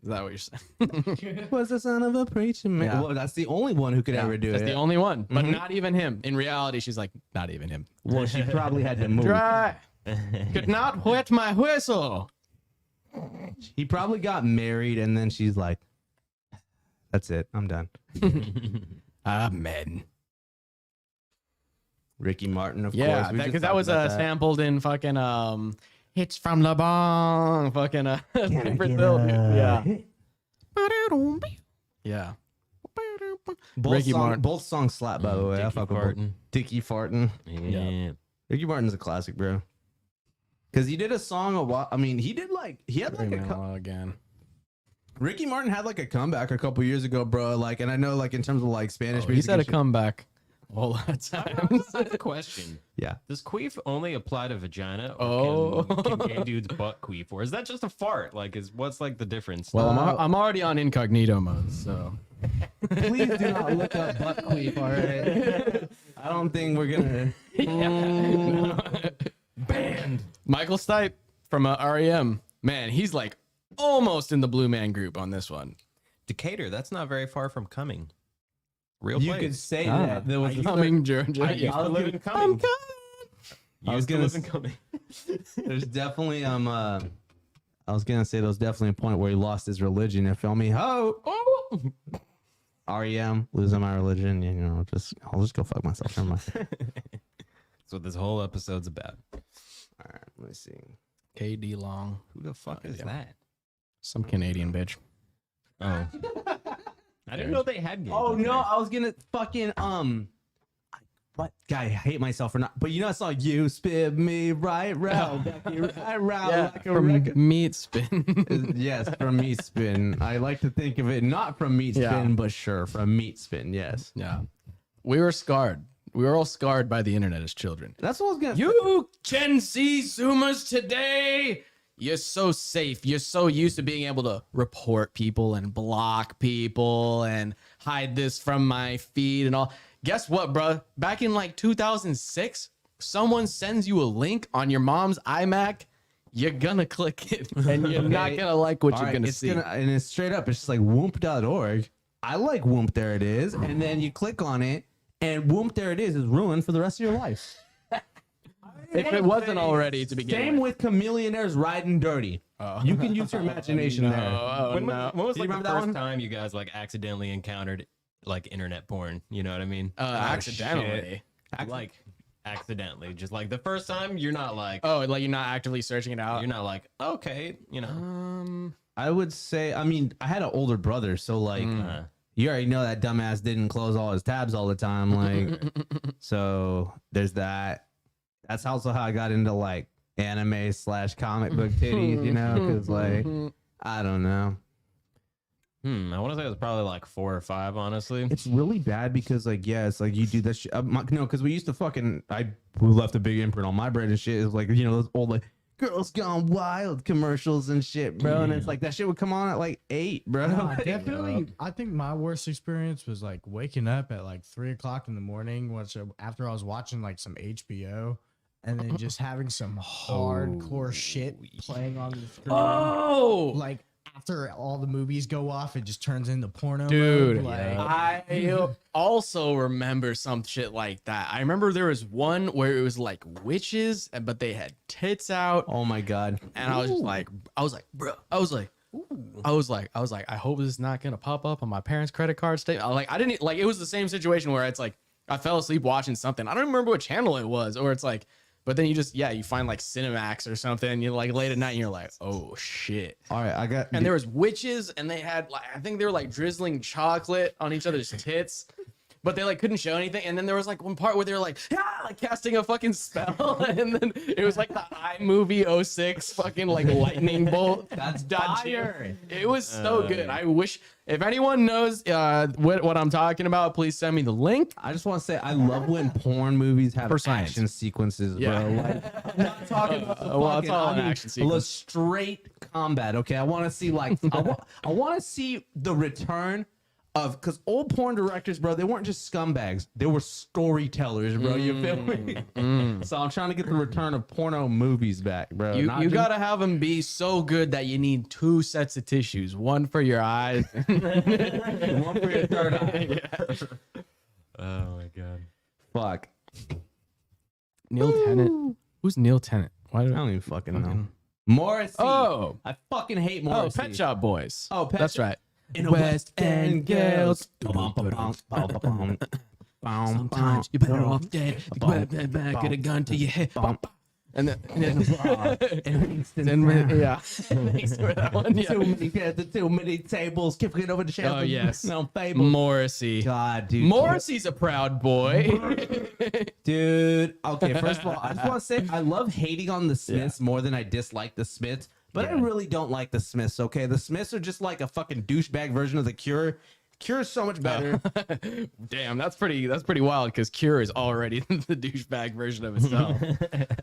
Is that what you're saying? Was the son of a preacher man. Yeah. Well, that's the only one who could ever do That's it. the only one, but not even him. In reality, she's like, not even him. Well, she probably had to move. Dry. Could not wet my whistle. He probably got married, and then she's like, that's it. I'm done. Amen. Ricky Martin, of Yeah, course. We just because that talked was about that. sampled in fucking Hits from the Bong. Fucking Brazil, dude. Yeah. Yeah. Both songs slap, by the way. I Dickie fuck with both. farting. Dickie farting. Yeah. Ricky Martin's a classic, bro. Because he did a song a while. I mean, he had like again. Ricky Martin had like a comeback a couple years ago, bro. Like, and I know like in terms of like Spanish He's music had and a shit- comeback a whole lot of times. I have a question. Yeah. Does queef only apply to vagina, Oh. or can gay dudes butt queef, or is that just a fart? Like, what's like the difference? Well, I'm already on incognito mode, so. Please do not look up butt queef, all right? I don't think we're gonna. Banned. Michael Stipe from REM. Man, he's like almost in the Blue Man Group on this one. Decatur, that's not very far from Cumming. Real You place. could say that. There was a Coming, Georgia. I used Yeah. to live in I'm Cumming. I was Used to gonna live in s- Cumming. There's definitely I was gonna say there's definitely a point where he lost his religion. You feel me? Ho! REM losing my religion. I'll just go fuck myself. Never mind. That's what this whole episode's about. All right, let me see. KD Long. Who the fuck is yeah. that? Some Canadian bitch. Oh. I didn't know they had gays. Oh up no, there. I was gonna fucking what guy? I hate myself for not. But I saw you spin me right round, Becky, right round like a from record. Meat Spin. Yes, from Meat Spin. I like to think of it not from Meat Yeah. Spin, but sure, from Meat Spin. Yes, Yeah. We were scarred. We were all scarred by the internet as children. that's what I was gonna. You Gen Z Zoomers today, you're so safe. You're so used to being able to report people and block people and hide this from my feed and all. Guess what, bro? Back in like 2006, someone sends you a link on your mom's iMac. You're gonna click it and you're not gonna like what All you're right, gonna it's see. and it's straight up. It's just like whoomp.org. I like Whoomp. There it is, and then you click on it, and Whoomp. There it is ruined for the rest of your life. if it wasn't already to begin Same with. with Chameleonaires Riding Dirty. You can use your imagination there. Oh, when, no. when was Do you like the remember that first one? time you guys like accidentally encountered like internet porn? You know what I mean? Accidentally. Like accidentally, just like the first time, you're not like, Oh, like you're not actively searching it out. you're not like, okay, you know. I would say, I mean, I had an older brother, so like, you already know that dumbass didn't close all his tabs all the time. Like, so there's that. That's also how I got into like anime / comic book titties, you know, because like, I don't know. I want to say it was probably like 4 or 5, honestly. It's really bad because like, yeah, it's like you do that shit. No, because we used to we left a big imprint on my brain and shit. It's like, you know, those old like Girls Gone Wild commercials and shit, bro. And it's like that shit would come on at like 8, bro. No, definitely. I think my worst experience was like waking up at like 3 o'clock in the morning, after I was watching like some HBO, and then just having some hardcore shit playing on the screen. Oh, Like after all the movies go off, it just turns into porno. dude, mode. Like, I also remember some shit like that. I remember there was one where it was like witches, but they had tits out, Oh my god. and I was just like, bro, I was like, I hope this is not gonna pop up on my parents' credit card statement. I didn't like. It was the same situation where it's like I fell asleep watching something. I don't remember what channel it was, or it's like. But then you find like Cinemax or something. You're like late at night and you're like, oh shit. All right, I got. And there was witches and they had like, I think they were like drizzling chocolate on each other's tits, but they like couldn't show anything. And then there was like one part where they were like, like casting a fucking spell. And then it was like the iMovie 06 fucking like lightning bolt. That's dodging. fire. It was so good. I wish if anyone knows what I'm talking about, please send me the link. I just want to say I love when porn movies have For science. action sequences, Yeah. bro. Like, I'm not talking about the well, it's fucking, all I an mean, action sequence. straight combat. Okay, I want to see like I want to see the return of, because old porn directors, bro, they weren't just scumbags; they were storytellers, bro. You feel me? So I'm trying to get the return of porno movies back, bro. You Not just- gotta have them be so good that you need 2 sets of tissues, one for your eyes. one for your third eye. Oh my god. Fuck, Neil Tennant. Who's Neil Tennant? Why I did don't even fucking know. Morrissey. Oh. I fucking hate Oh, Morrissey. Pet Shop Boys. Oh, Pet that's Shop- right. In a West End girls. Sometimes you're better off dead. Back get a gun to your head. And then yeah. Thanks for that one. Yeah. Too many tables, kicking over the shelf. Oh, yes. No fable. Morrissey. God, dude. Morrissey's a proud boy. Dude. Okay, first of all, I just want to say I love hating on the Smiths more than I dislike the Smiths, but I really don't like the Smiths, okay? The Smiths are just like a fucking douchebag version of the Cure. Cure is so much better. Damn, that's pretty wild because Cure is already the douchebag version of itself.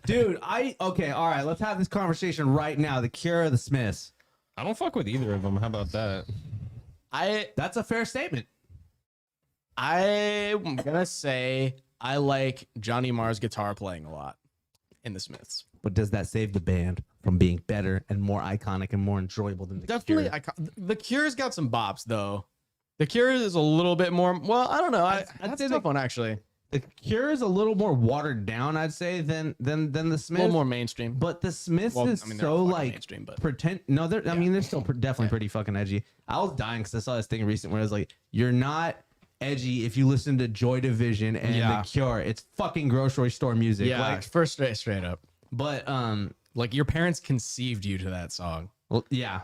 Dude, okay, all right, let's have this conversation right now. The Cure or the Smiths? I don't fuck with either of them. How about that? That's a fair statement. I'm gonna say I like Johnny Marr's guitar playing a lot in the Smiths. But does that save the band from being better and more iconic and more enjoyable than the Definitely, Cure? the Cure's got some bops though. The Cure is a little bit more. Well, I don't know. That's a tough one actually. The Cure is a little more watered down, I'd say, than the A Smiths. little more mainstream. But the Smiths Well, is I mean, they're so all fucking like mainstream, but- pretend. No, they're. I mean, they're still definitely pretty fucking edgy. I was dying because I saw this thing recent where it was like, you're not edgy if you listen to Joy Division and Yeah. the Cure. It's fucking grocery store music. Yeah, Like, first straight up. but Like your parents conceived you to that song. well, yeah.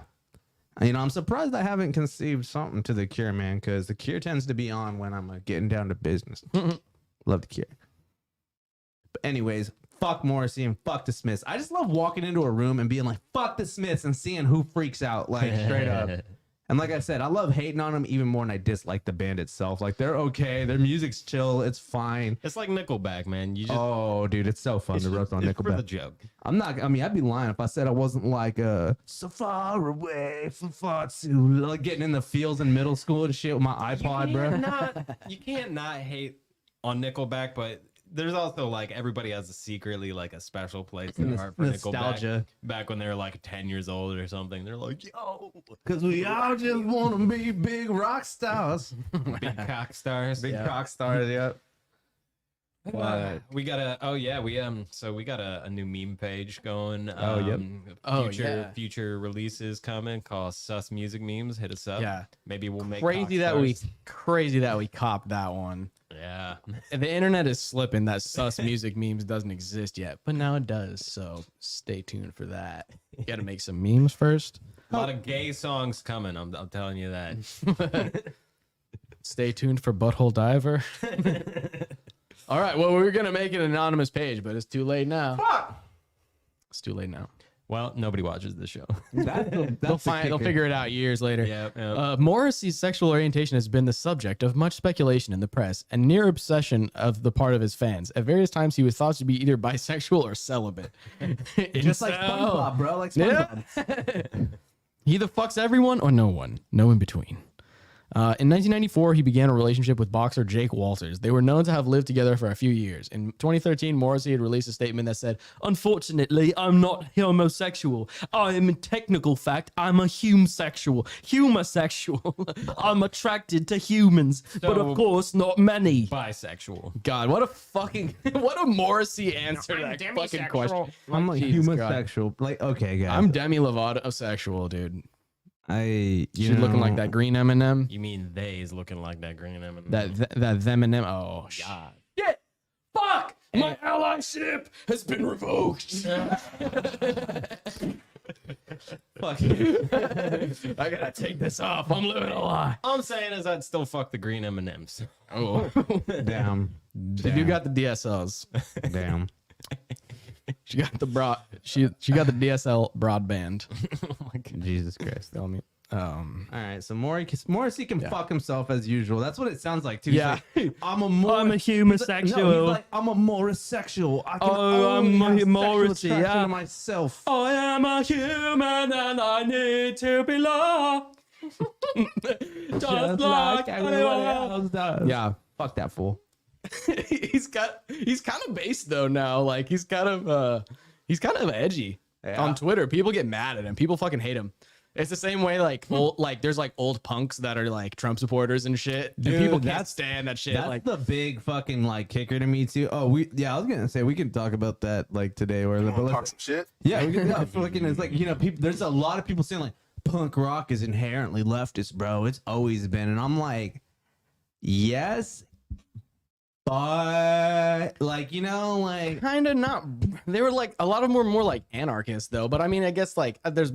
You know, I'm surprised I haven't conceived something to the Cure, man, because the Cure tends to be on when I'm getting down to business. Love the Cure. But anyways, fuck Morrissey and fuck the Smiths. I just love walking into a room and being like, fuck the Smiths, and seeing who freaks out, like straight up. And like I said, I love hating on them even more than I dislike the band itself. Like, they're okay. Their music's chill. It's fine. It's like Nickelback, man. You just Oh, dude, it's so fun to roast on it's for the Nickelback. joke. I mean, I'd be lying if I said I wasn't like so far away from far too, like getting in the fields in middle school and shit with my iPod, bro. You can't not hate on Nickelback, but there's also like everybody has a secretly like a special place in their heart for Nostalgia. Nickelback. Back when they were like 10 years old or something, they're like, yo, Because we all just want to be big rock stars. big cock stars. Big rock stars, yep. We got a so we got a new meme page going. Yep. Future releases coming. Call Sus Music Memes. Hit us up. Yeah. Maybe we'll make Crazy that we copped that one. Yeah. The internet is slipping that sus music memes doesn't exist yet, but now it does. So stay tuned for that. You got to make some memes first. A lot of gay songs coming. I'm telling you that. Stay tuned for Butthole Diver. All right. Well, we were gonna make an anonymous page, but it's too late now. Fuck. It's too late now. Well, nobody watches the show. They'll figure it out years later. Yeah. Morrissey's sexual orientation has been the subject of much speculation in the press and near obsession of the part of his fans. At various times, he was thought to be either bisexual or celibate. Just like SpongeBob, bro. Like SpongeBob. Yeah. He either fucks everyone or no one. No in between. In 1994, he began a relationship with boxer Jake Walters. They were known to have lived together for a few years. In 2013, Morrissey had released a statement that said, "Unfortunately, I'm not homosexual. I am, in technical fact, I'm a humsexual. I'm attracted to humans, but of course, not many." Bisexual. God, what a Morrissey answer to that fucking question. I'm like Jesus homosexual. Like, okay, guys. I'm Demi Lovato sexual, dude. She's She's looking like that green M&M. You mean they's looking like that green M&M? That them and them. Oh, God. Shit. Fuck. My allyship has been revoked. Fuck. I gotta take this off. I'm living a lie. All I'm saying is I'd still fuck the green M&Ms. Oh. Damn. You got the DSLs. Damn. She got the she got the DSL broadband. Oh my God. Jesus Christ. Tell me. All right, so Morrissey can fuck himself as usual. That's what it sounds like too. Yeah. He's like, I'm a homosexual. No, he's like, I'm a Morrisexual. I can I'm only have Morrissey, sexual attraction yeah. to myself. I am a human and I need to be loved. Just like everyone else does. Yeah. Fuck that fool. he's kind of based though now. Like he's kind of edgy on Twitter. People get mad at him. People fucking hate him. It's the same way like there's like old punks that are like Trump supporters and shit. Dude, and people can't stand that shit. That's Like the big fucking like kicker to me too. Oh, I was gonna say we can talk about that like today or Talk some shit. yeah, we can fucking it's like, you know, people, there's a lot of people saying like punk rock is inherently leftist, bro. It's always been, and I'm like, yes, but like, you know, like kind of not. They were like a lot of them were more like anarchists though. But I mean, I guess like there's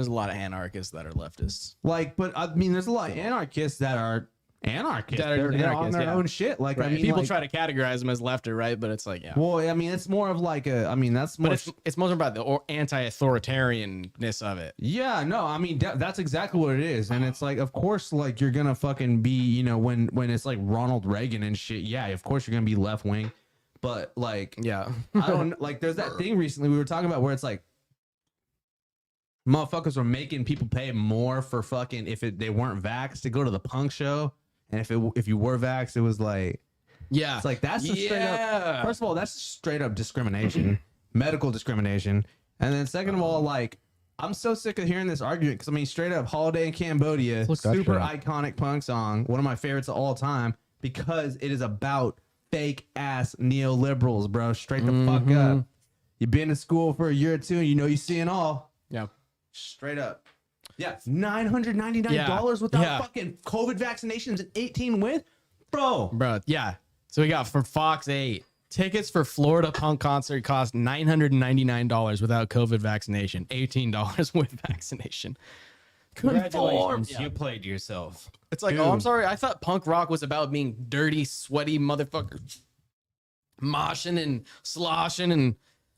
a lot of anarchists that are leftists. like, but I mean, there's a lot of anarchists that are anarchists. That are They're on anarchists, their yeah. own shit. Like, Right. I mean, People like, try to categorize them as left or right, but it's like, yeah. well, I mean, it's more of like a, I mean, that's more. But it's more about the anti-authoritarianness of it. Yeah, no, I mean that's exactly what it is, and it's like, of course, like you're gonna fucking be, you know, when it's like Ronald Reagan and shit. Yeah, of course you're gonna be left wing, but like, Yeah. I don't like. There's that thing recently we were talking about where it's like, motherfuckers were making people pay more for fucking they weren't vaxxed to go to the punk show, and if you were vaxxed, it was like, Yeah. it's like that's just straight up. First of all, that's straight up discrimination, medical discrimination, and then second of all, like, I'm so sick of hearing this argument because I mean, straight up, Holiday in Cambodia, Look that super shit up. iconic punk song, one of my favorites of all time because it is about fake ass neoliberals, bro. Straight the fuck up. You've been to school for a year or two, and you know you seeing all. Yeah. Straight up. Yeah, $999 without Yeah. fucking COVID vaccinations and 18 with, bro. Bro, yeah. So we got from Fox 8 tickets for Florida punk concert cost $999 without COVID vaccination, $18 with vaccination. Congratulations, Yeah. you played yourself. It's like, oh, I'm sorry. I thought punk rock was about being dirty, sweaty motherfuckers, moshing and sloshing and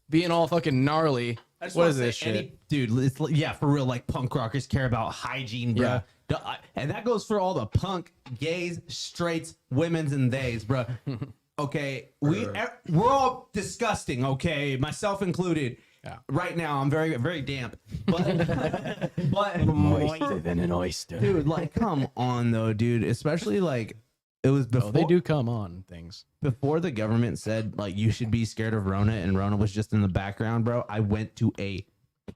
being all fucking gnarly. I just What wanna is this say shit? Dude, it's like, yeah, for real, like punk rockers care about hygiene, bro. Yeah. And that goes for all the punk, gays, straights, women's, and theys, bro. Okay, we're all disgusting, okay, myself included. Yeah. Right now, I'm very, very damp. But Moister than an oyster. dude, like, come on, though, dude. Especially like it was before. Oh, they do come on things. Before the government said like you should be scared of Rona and Rona was just in the background, bro. I went to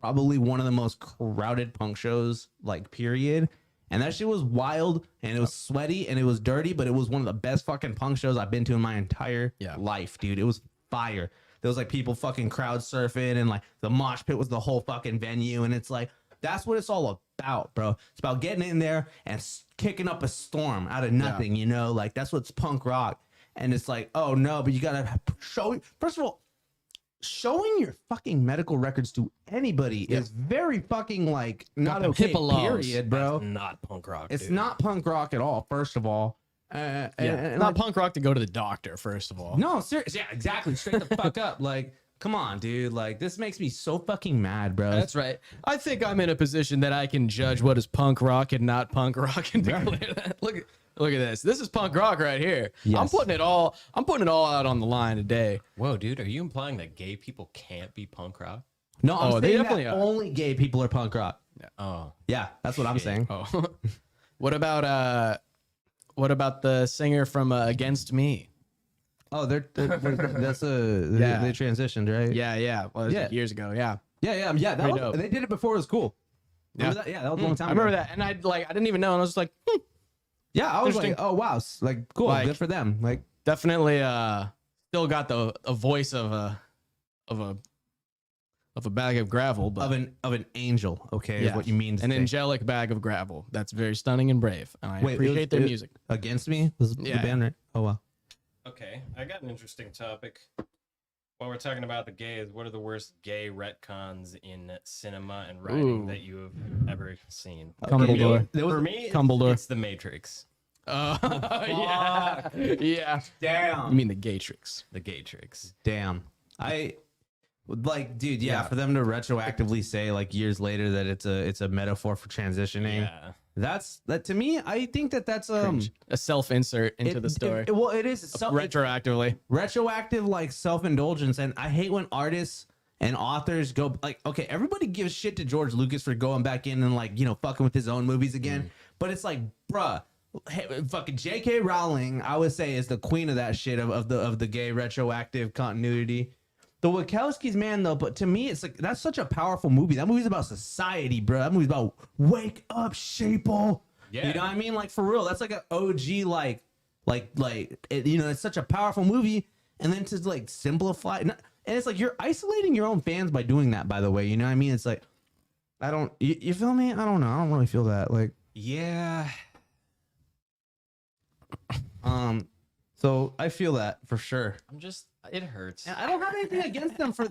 probably one of the most crowded punk shows, like, period. And that shit was wild, and it was sweaty, and it was dirty, but it was one of the best fucking punk shows I've been to in my entire life, dude. It was fire. There was like people fucking crowd surfing, and like the mosh pit was the whole fucking venue, and it's like that's what it's all about, bro. It's about getting in there and kicking up a storm out of nothing, you know? Like that's what's punk rock. And it's like, oh no, but you gotta show. First of all, showing your fucking medical records to anybody is very fucking like not okay. Period, bro. That's not punk rock. It's dude. not punk rock at all. First of all, Not like, punk rock to go to the doctor, first of all. no, seriously, yeah, exactly. Straight the fuck up. Like, come on, dude. Like, this makes me so fucking mad, bro. That's right. I think I'm in a position that I can judge what is punk rock and not punk rock and declare that. Look at this. This is punk rock right here. Yes. I'm putting it all out on the line today. Whoa, dude, are you implying that gay people can't be punk rock? No, I'm they saying definitely that are. only gay people are punk rock. Oh, Yeah, that's what I'm saying. Oh. What about the singer from Against Me? Oh, they transitioned, right? Yeah. Well, it was Yeah. like years ago. Yeah. Yeah. That Pretty was, dope. they did it before it was cool. Remember that? Yeah, that was a long time I ago. remember that, and I didn't even know, and I was just like, Yeah, I was like, Interesting. oh wow, like cool, Like- good for them. Like, definitely still got a voice of a bag of gravel, but of an angel, okay, is Yeah. what you mean. To an say. angelic bag of gravel. That's very stunning and brave, and I Wait, appreciate their music. Against Me was Yeah. the band, right? Oh wow. okay. I got an interesting topic. While we're talking about the gays, what are the worst gay retcons in cinema and writing Ooh. that you have ever seen? Dumbledore. For me, Dumbledore. it's The Matrix. Yeah. Yeah. Damn. You mean the Gatrix? The Gatrix. Damn. I like, dude. Yeah, for them to retroactively say like years later that it's a metaphor for transitioning. Yeah. That to me, I think that's A self-insert into the story. well, it is Retroactively. retroactive like self-indulgence, and I hate when artists and authors go like, okay, everybody gives shit to George Lucas for going back in and like, you know, fucking with his own movies again, but it's like, bruh, hey, fucking J.K. Rowling, I would say, is the queen of that shit of the gay retroactive continuity. The Wachowskis, man, though, but to me, it's like that's such a powerful movie. That movie's about society, bro. That movie's about wake up, sheeple. Yeah. You know what I mean? Like for real, that's like an OG, like it, you know, it's such a powerful movie. And then to like simplify, and it's like you're isolating your own fans by doing that. By the way, you know what I mean? It's like you feel me? I don't know. I don't really feel that. Like Yeah. so I feel that for sure. It hurts. And I don't have anything against them for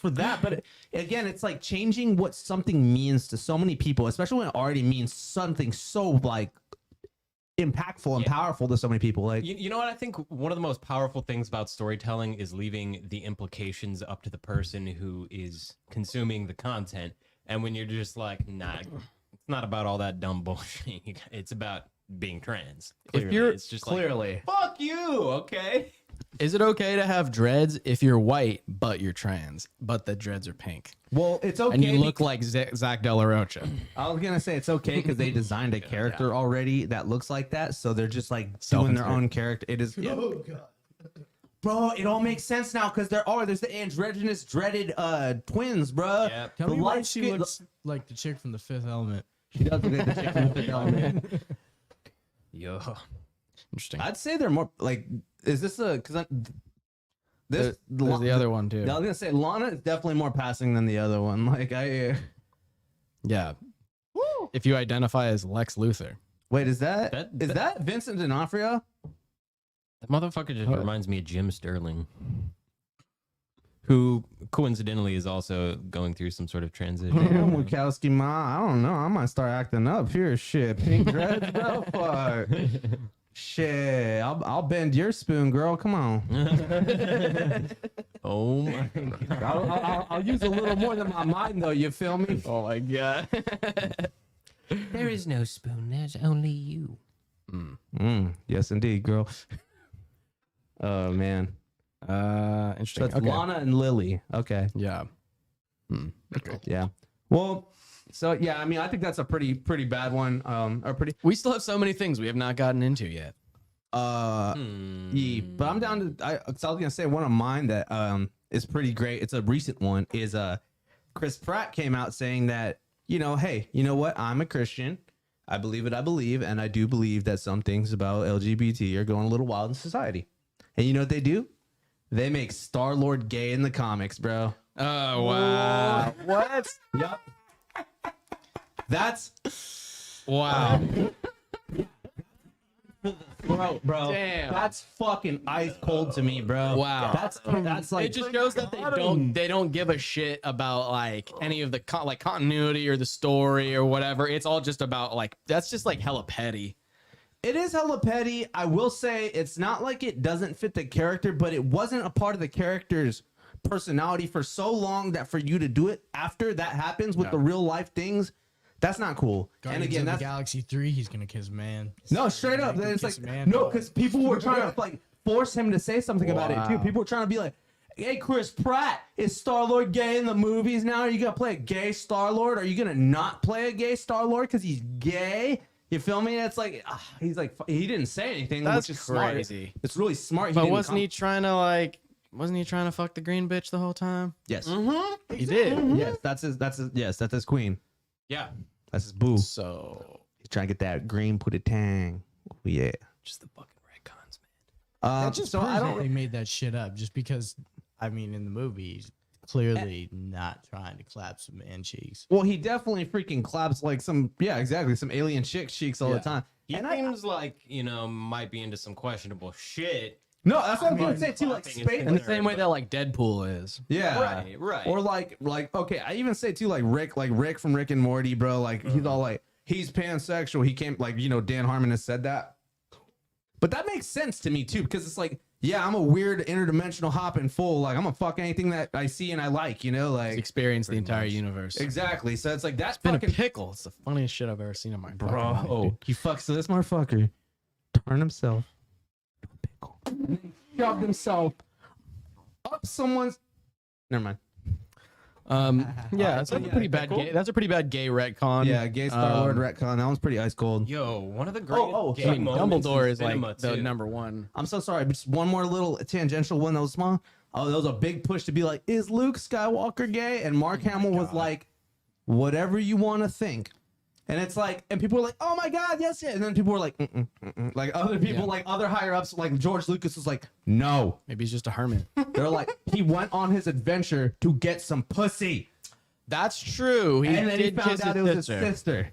that, but again, it's like changing what something means to so many people, especially when it already means something so like impactful and powerful to so many people. Like, You know what? I think one of the most powerful things about storytelling is leaving the implications up to the person who is consuming the content. And when you're just like, nah, it's not about all that dumb bullshit. It's about being trans. Clearly. you're- it's just clearly. like, fuck you, okay? Is it okay to have dreads if you're white but you're trans, but the dreads are pink? Well, it's okay. And you look like Zach De La Rocha. I was gonna say it's okay because they designed a character already that looks like that, so they're just like doing their own character. It is. Yeah. Oh god. Bro, it all makes sense now because there's the androgynous dreaded twins, bro. Yeah. Tell The me why light she skin- looks like the chick from The Fifth Element. She does look like the chick from the Fifth Element. Yo. Interesting. I'd say they're more like. Is this a because this There's the other one too. I was gonna say Lana is definitely more passing than the other one. Like Yeah. If you identify as Lex Luthor. wait, is that That- is that Vincent D'Onofrio? That motherfucker just reminds me of Jim Sterling, who coincidentally is also going through some sort of transition. Damn, Wachowski, ma, I don't know. I might start acting up here. Shit, pink dreads, bro. Fuck. Shit, I'll bend your spoon, girl. Come on. Oh my god. I'll use a little more than my mind, though. You feel me? Oh my god. There is no spoon. There's only you. Yes, indeed, girl. Oh man. So Interesting. it's Okay. Lana and Lily. Okay. Yeah. Okay. Yeah. Well. So yeah, I mean, I think that's a pretty bad one. Or pretty. We still have so many things we have not gotten into yet. Yeah, but I'm down to. I was gonna say one of mine that is pretty great. It's a recent one. Is Chris Pratt came out saying that you know, hey, you know what? I'm a Christian. I believe what I believe, and I do believe that some things about LGBT are going a little wild in society. And you know what they do? They make Star-Lord gay in the comics, bro. Oh wow. What? Yep. That's Wow. bro. Damn. That's fucking ice cold to me, bro. Wow. That's like It just shows that they don't give a shit about like any of the continuity or the story or whatever. It's all just about like that's just like hella petty. It is hella petty. I will say it's not like it doesn't fit the character, but it wasn't a part of the character's personality for so long that for you to do it after that happens with the real life things, that's not cool. Guardians and again, of the that's Galaxy 3, he's gonna kiss a man. no straight up. It's like no, because people were trying to like force him to say something about it too. People were trying to be like, "Hey, Chris Pratt, is Star-Lord gay in the movies now? Are you gonna play a gay Star-Lord? Are you gonna not play a gay Star-Lord because he's gay?" You feel me? It's like he's like he didn't say anything, That's which is crazy. Smart. It's really smart. But wasn't he trying to fuck the green bitch the whole time? Yes. He did. Yes, that's his queen. Yeah. That's his boo. So He's trying to get that green put a tang. Oh, yeah. just the fucking retcons, man. That just so proves I that don't they made that shit up just because. I mean, in the movie, he's clearly not trying to clap some man cheeks. Well, he definitely freaking claps like some alien cheeks all the time. He seems like, you know, might be into some questionable shit. No, that's what I'm gonna say too. Like Clapping is space, In the same way that like Deadpool is. yeah, Right. Or like okay, I even say too like Rick from Rick and Morty, bro. Like he's all like he's pansexual. He can't like Dan Harmon has said that, but that makes sense to me too because it's like yeah, I'm a weird interdimensional hopping fool. Like I'm gonna fuck anything that I see and I like, you know, like Experience the entire universe. exactly. So it's like that's Been a fucking pickle. It's the funniest shit I've ever seen in my fucking life, bro. dude. He fucks this motherfucker, turn himself to a pickle, and then shoved himself up someone's. Never mind. Yeah, that's a pretty bad gay. That's a pretty bad gay retcon. Yeah, gay Star-Lord retcon. That one's pretty ice cold. Yo, one of the great gay I mean, moments in Dumbledore is cinema, like the too. number one. I'm so sorry, but just one more little tangential one that was small. Oh, there was a big push to be like, is Luke Skywalker gay? And Mark Hamill was like, whatever you want to think. And it's like, and people were like, oh my God, yes, yeah. And then people were like, like other people, like other higher ups, like George Lucas was like, no. Maybe he's just a hermit. They're like, he went on his adventure to get some pussy. That's true. He And then he did found kiss out it his was sister. his sister.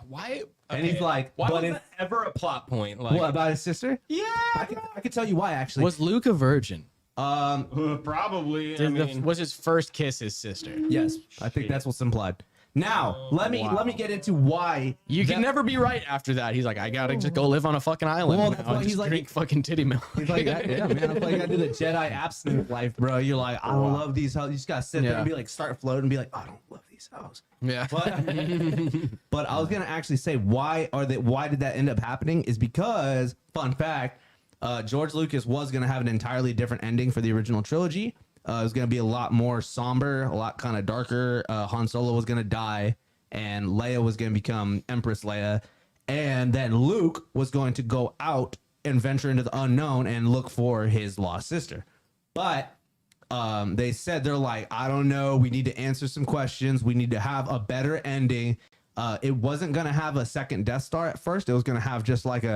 Why? And he's like, Why but was if, that ever a plot point? Like, what about his sister? yeah, I could tell you why, actually. Was Luke a virgin? probably. I mean, Was his first kiss his sister? Yes, I think that's what's implied. Now, let me get into why You can never be right after that. He's like, I gotta just go live on a fucking island Well, now that's why and he's just like- drink fucking titty milk. He's like, yeah, man, that's why you gotta do the Jedi abstinent life, bro. You're like, I don't love these hoes. You just gotta sit there and be like, start floating and be like, I don't love these hoes. Yeah. But I was gonna actually say why did that end up happening is because, fun fact, George Lucas was gonna have an entirely different ending for the original trilogy. It was gonna be a lot more somber, a lot kind of darker. Han Solo was gonna die, and Leia was gonna become Empress Leia, and then Luke was going to go out and venture into the unknown and look for his lost sister. But they said, they're like, I don't know. We need to answer some questions. We need to have a better ending. It wasn't going to have a second Death Star at first. It was going to have just like they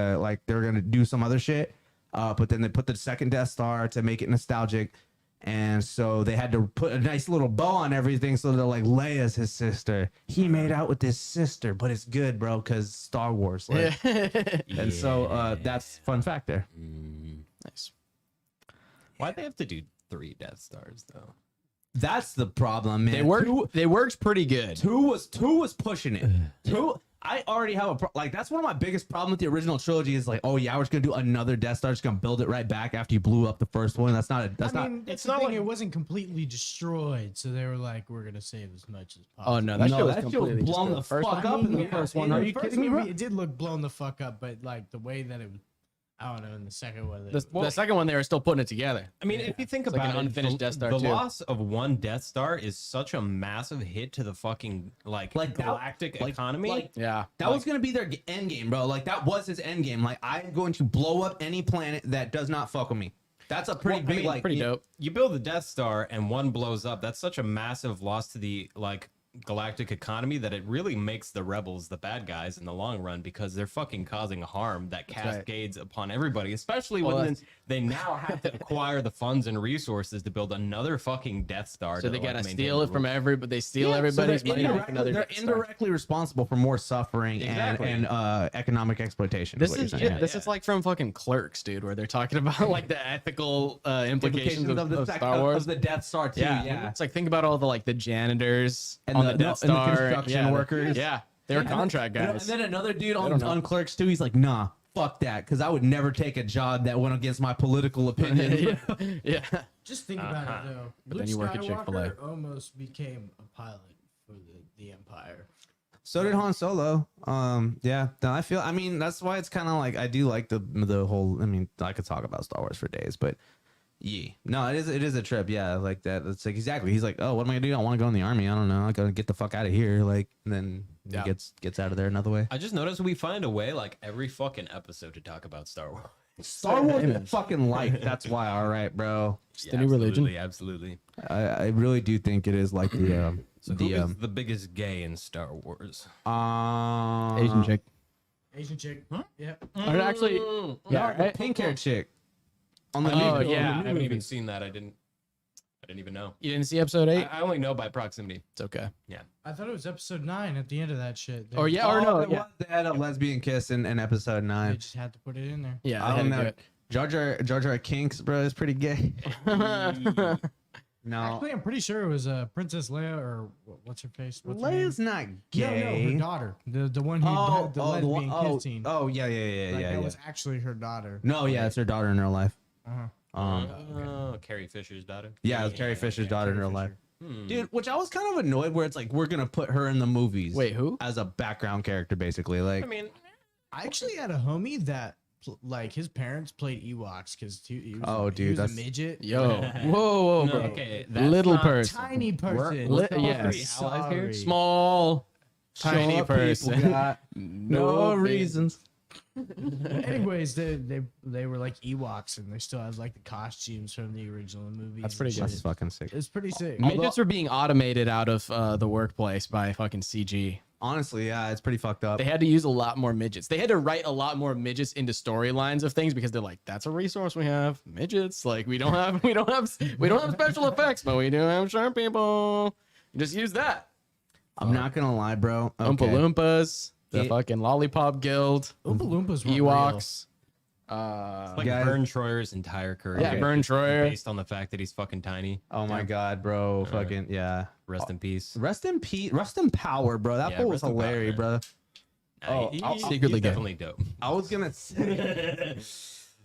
were going to do some other shit. But then they put the second Death Star to make it nostalgic. And so they had to put a nice little bow on everything. So they're like, Leia's his sister. He made out with his sister, but it's good, bro, because Star Wars. Like. And so that's fun fact there. Nice. why'd they have to do 3 Death Stars though? That's the problem, man. They worked pretty good. Two was pushing it. I already have that's one of my biggest problems with the original trilogy is like, oh yeah, we're just gonna do another Death Star, just gonna build it right back after you blew up the first one. That's not. It's not like it wasn't completely destroyed, so they were like, "We're gonna save as much as possible." Oh no, that shit was that shit completely was blown the just first fuck one. up in the first one. Are you kidding me, bro? It did look blown the fuck up, but like the way that it was, I don't know. In the second one, The second one, they were still putting it together. I mean, if you think like about an it, unfinished Death Star the too. loss of one Death Star is such a massive hit to the fucking galactic economy. Yeah. That was gonna be their end game, bro. Like that was his end game. Like I'm going to blow up any planet that does not fuck with me. That's a pretty big, pretty dope. You build the Death Star and one blows up. That's such a massive loss to the galactic economy that it really makes the rebels the bad guys in the long run because they're fucking causing harm that cascades upon everybody, especially when they now have to acquire the funds and resources to build another fucking Death Star. So they like, gotta maintain steal the it from rules. everybody. They steal everybody's so money. to make indirectly, another they're Death Star. indirectly responsible for more suffering Exactly. and economic exploitation. This what you're is saying. this is like from fucking Clerks, dude, where they're talking about like the ethical implications of, the Star Wars. of the Death Star too. Yeah. It's like think about all the like the janitors And on the- the Death and the Star, construction workers. Yeah, they were contract And guys. then another dude don't know. on Clerks too. He's like, nah, fuck that, because I would never take a job that went against my political opinions. yeah. Just think about it though. But Luke then you work at Chick-fil-A. Skywalker almost became a pilot for the Empire. So did Han Solo. Yeah. No, I mean, that's why it's kind of like I do like the whole. I mean, I could talk about Star Wars for days, but yeah, no, it is a trip. Yeah, like that. It's like exactly. He's like, oh, what am I gonna do? I want to go in the army. I don't know. I gotta get the fuck out of here. Like, and then Yeah. he gets out of there another way. I just noticed we find a way like every fucking episode to talk about Star Wars. Star Wars is fucking life. That's why. All right, bro. Just the new religion. Absolutely. I really do think it is like the So who is the biggest gay in Star Wars? Asian chick. Asian chick. Yeah. Or actually, yeah, the right? pink haired chick on the Oh, new, yeah. I haven't even seen that. I didn't even know. You didn't see episode 8? I only know by proximity. It's okay. I thought it was episode 9 at the end of that shit. Or yeah, or no, it yeah, was, they had a lesbian kiss in episode They 9. just had to put it in there. yeah. I they don't had know. to Jar Jar Kinks, bro, is pretty gay. do it. No, Actually, I'm pretty sure it was Princess Leia or what's her face? What's her Leia's name? not No, gay. her daughter. The one who had the lesbian kiss scene. Oh, yeah, Like, yeah. that was actually her daughter. No, yeah, it's her daughter in real life. Uh-huh. Carrie Fisher's daughter. Yeah, it's Carrie Fisher's daughter in real life. Dude, which I was kind of annoyed where it's like we're gonna put her in the movies. Wait, who? As a background character, basically. Like, I mean, I actually had a homie that like his parents played Ewoks because he was, dude, he was that's- a midget. Yo, whoa, no, bro. okay. Little not- person. Tiny person. Li- Oh, yeah. three allies here. Small, tiny short person. people got no face. reasons. Anyways, they were like Ewoks and they still have like the costumes from the original movie. That's pretty good. That's fucking sick. It's pretty sick. Midgets were being automated out of the workplace by fucking CG. Honestly, yeah, it's pretty fucked up. They had to use a lot more midgets. They had to write a lot more midgets into storylines of things because they're like, that's a resource we have. Midgets. Like we don't have special effects, but we do have sharp people. Just use that. I'm not gonna lie, bro. Oompa Okay. Loompas, the It- fucking Lollipop Guild, Oompa Loompas were Ewoks. like Guys- Vern Troyer's entire career. Yeah, Vern Troyer. Based on the fact that he's fucking tiny. Oh my god, bro. Fucking yeah. Rest in peace. Rest in peace. Rest in power, bro. That Yeah, fool was rest in power, hilarious, man. bro. Oh, He's secretly gay. definitely dope. I was gonna say.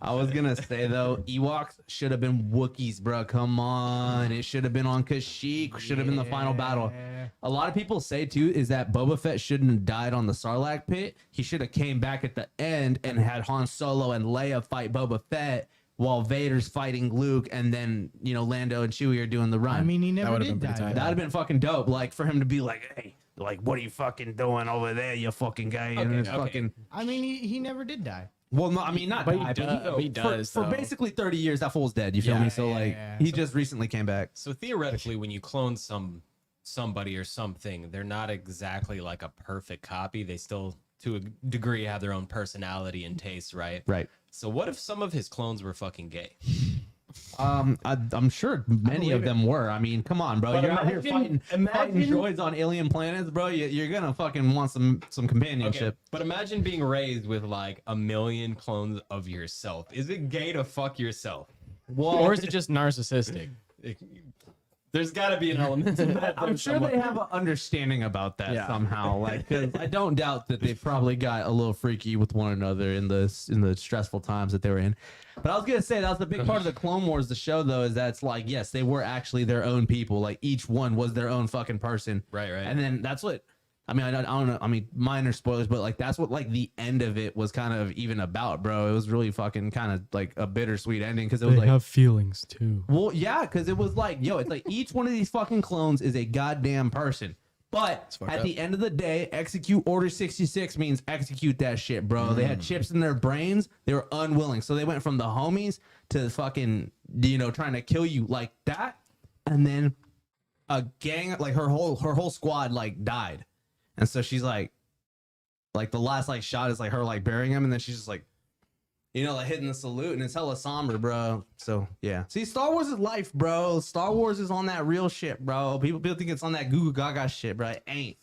I was gonna say though, Ewoks should have been Wookiees, bro. Come on, it should have been on Kashyyyk. Should have been the final battle. Yeah. A lot of people say too is that Boba Fett shouldn't have died on the Sarlacc pit. He should have came back at the end and had Han Solo and Leia fight Boba Fett while Vader's fighting Luke, and then Lando and Chewie are doing the run. I mean, he never would've did been die. pretty tight. that'd have been fucking dope. Like for him to be like, hey, like what are you fucking doing over there, you fucking guy? And it's fucking. I mean, he never did die. Well, no, I mean not But he die, does- he does, for though. basically 30 years. That fool's dead. You feel Yeah, me? So like yeah. he just recently came back. So theoretically, when you clone somebody or something, they're not exactly like a perfect copy. They still, to a degree, have their own personality and taste, right? Right. So what if some of his clones were fucking gay? I'm sure many of them were. I mean, come on, bro. But You're out here fighting imagine- droids on alien planets, bro. You're gonna fucking want some companionship. But imagine being raised with like 1 million clones of yourself. Is it gay to fuck yourself? Or is it just narcissistic? There's got to be an element to that. I'm sure they have an understanding about that Yeah. somehow. Like, 'cause I don't doubt that they probably got a little freaky with one another in the stressful times that they were in. But I was gonna say that was the big part of the Clone Wars, the show, though, is that it's like, yes, they were actually their own people. Like each one was their own fucking person. Right. And then that's what. I mean, I don't know. I mean, minor spoilers, but like that's what like the end of it was kind of even about, bro. It was really fucking kind of like a bittersweet ending because it was like, feelings too. well, yeah, because it was like, yo, it's like each one of these fucking clones is a goddamn person. But fucked at up. the end of the day, execute Order 66 means execute that shit, bro. They had chips in their brains. They were unwilling. So they went from the homies to fucking, trying to kill you like that. And then a gang, like her whole squad like died, and so she's like the last like shot is like her like burying him, and then she's just like, you know, like hitting the salute, and it's hella somber, bro. So yeah, see, Star Wars is life, bro. Star Wars is on that real shit, bro. People think it's on that Goo Goo Gaga shit, bro. It ain't.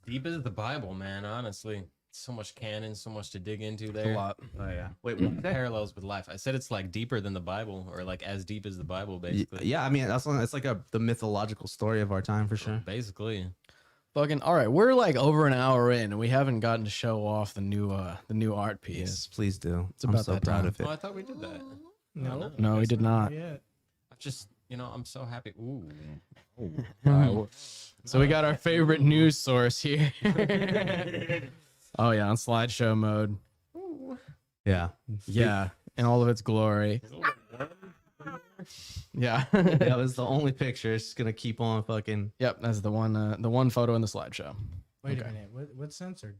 Deep as the Bible, man. Honestly, so much canon, so much to dig into there. A lot. Oh yeah. Wait, what? Parallels with life. I said it's like deeper than the Bible, or like as deep as the Bible, basically. Yeah, I mean it's like the mythological story of our time for sure. Basically. Fucking all right. We're like over an hour in, and we haven't gotten to show off the new art piece. Yes, please do. It's I'm about so that proud time. of it. Oh, I thought we did that. No, we did not. Yeah. I just, I'm so happy. Ooh. So we got our favorite news source here. Oh yeah, on slideshow mode. Yeah. Yeah, in all of its glory. Yeah. That was the only picture. It's just gonna keep on fucking. Yep, that's the one photo in the slideshow. Wait a minute. What's censored?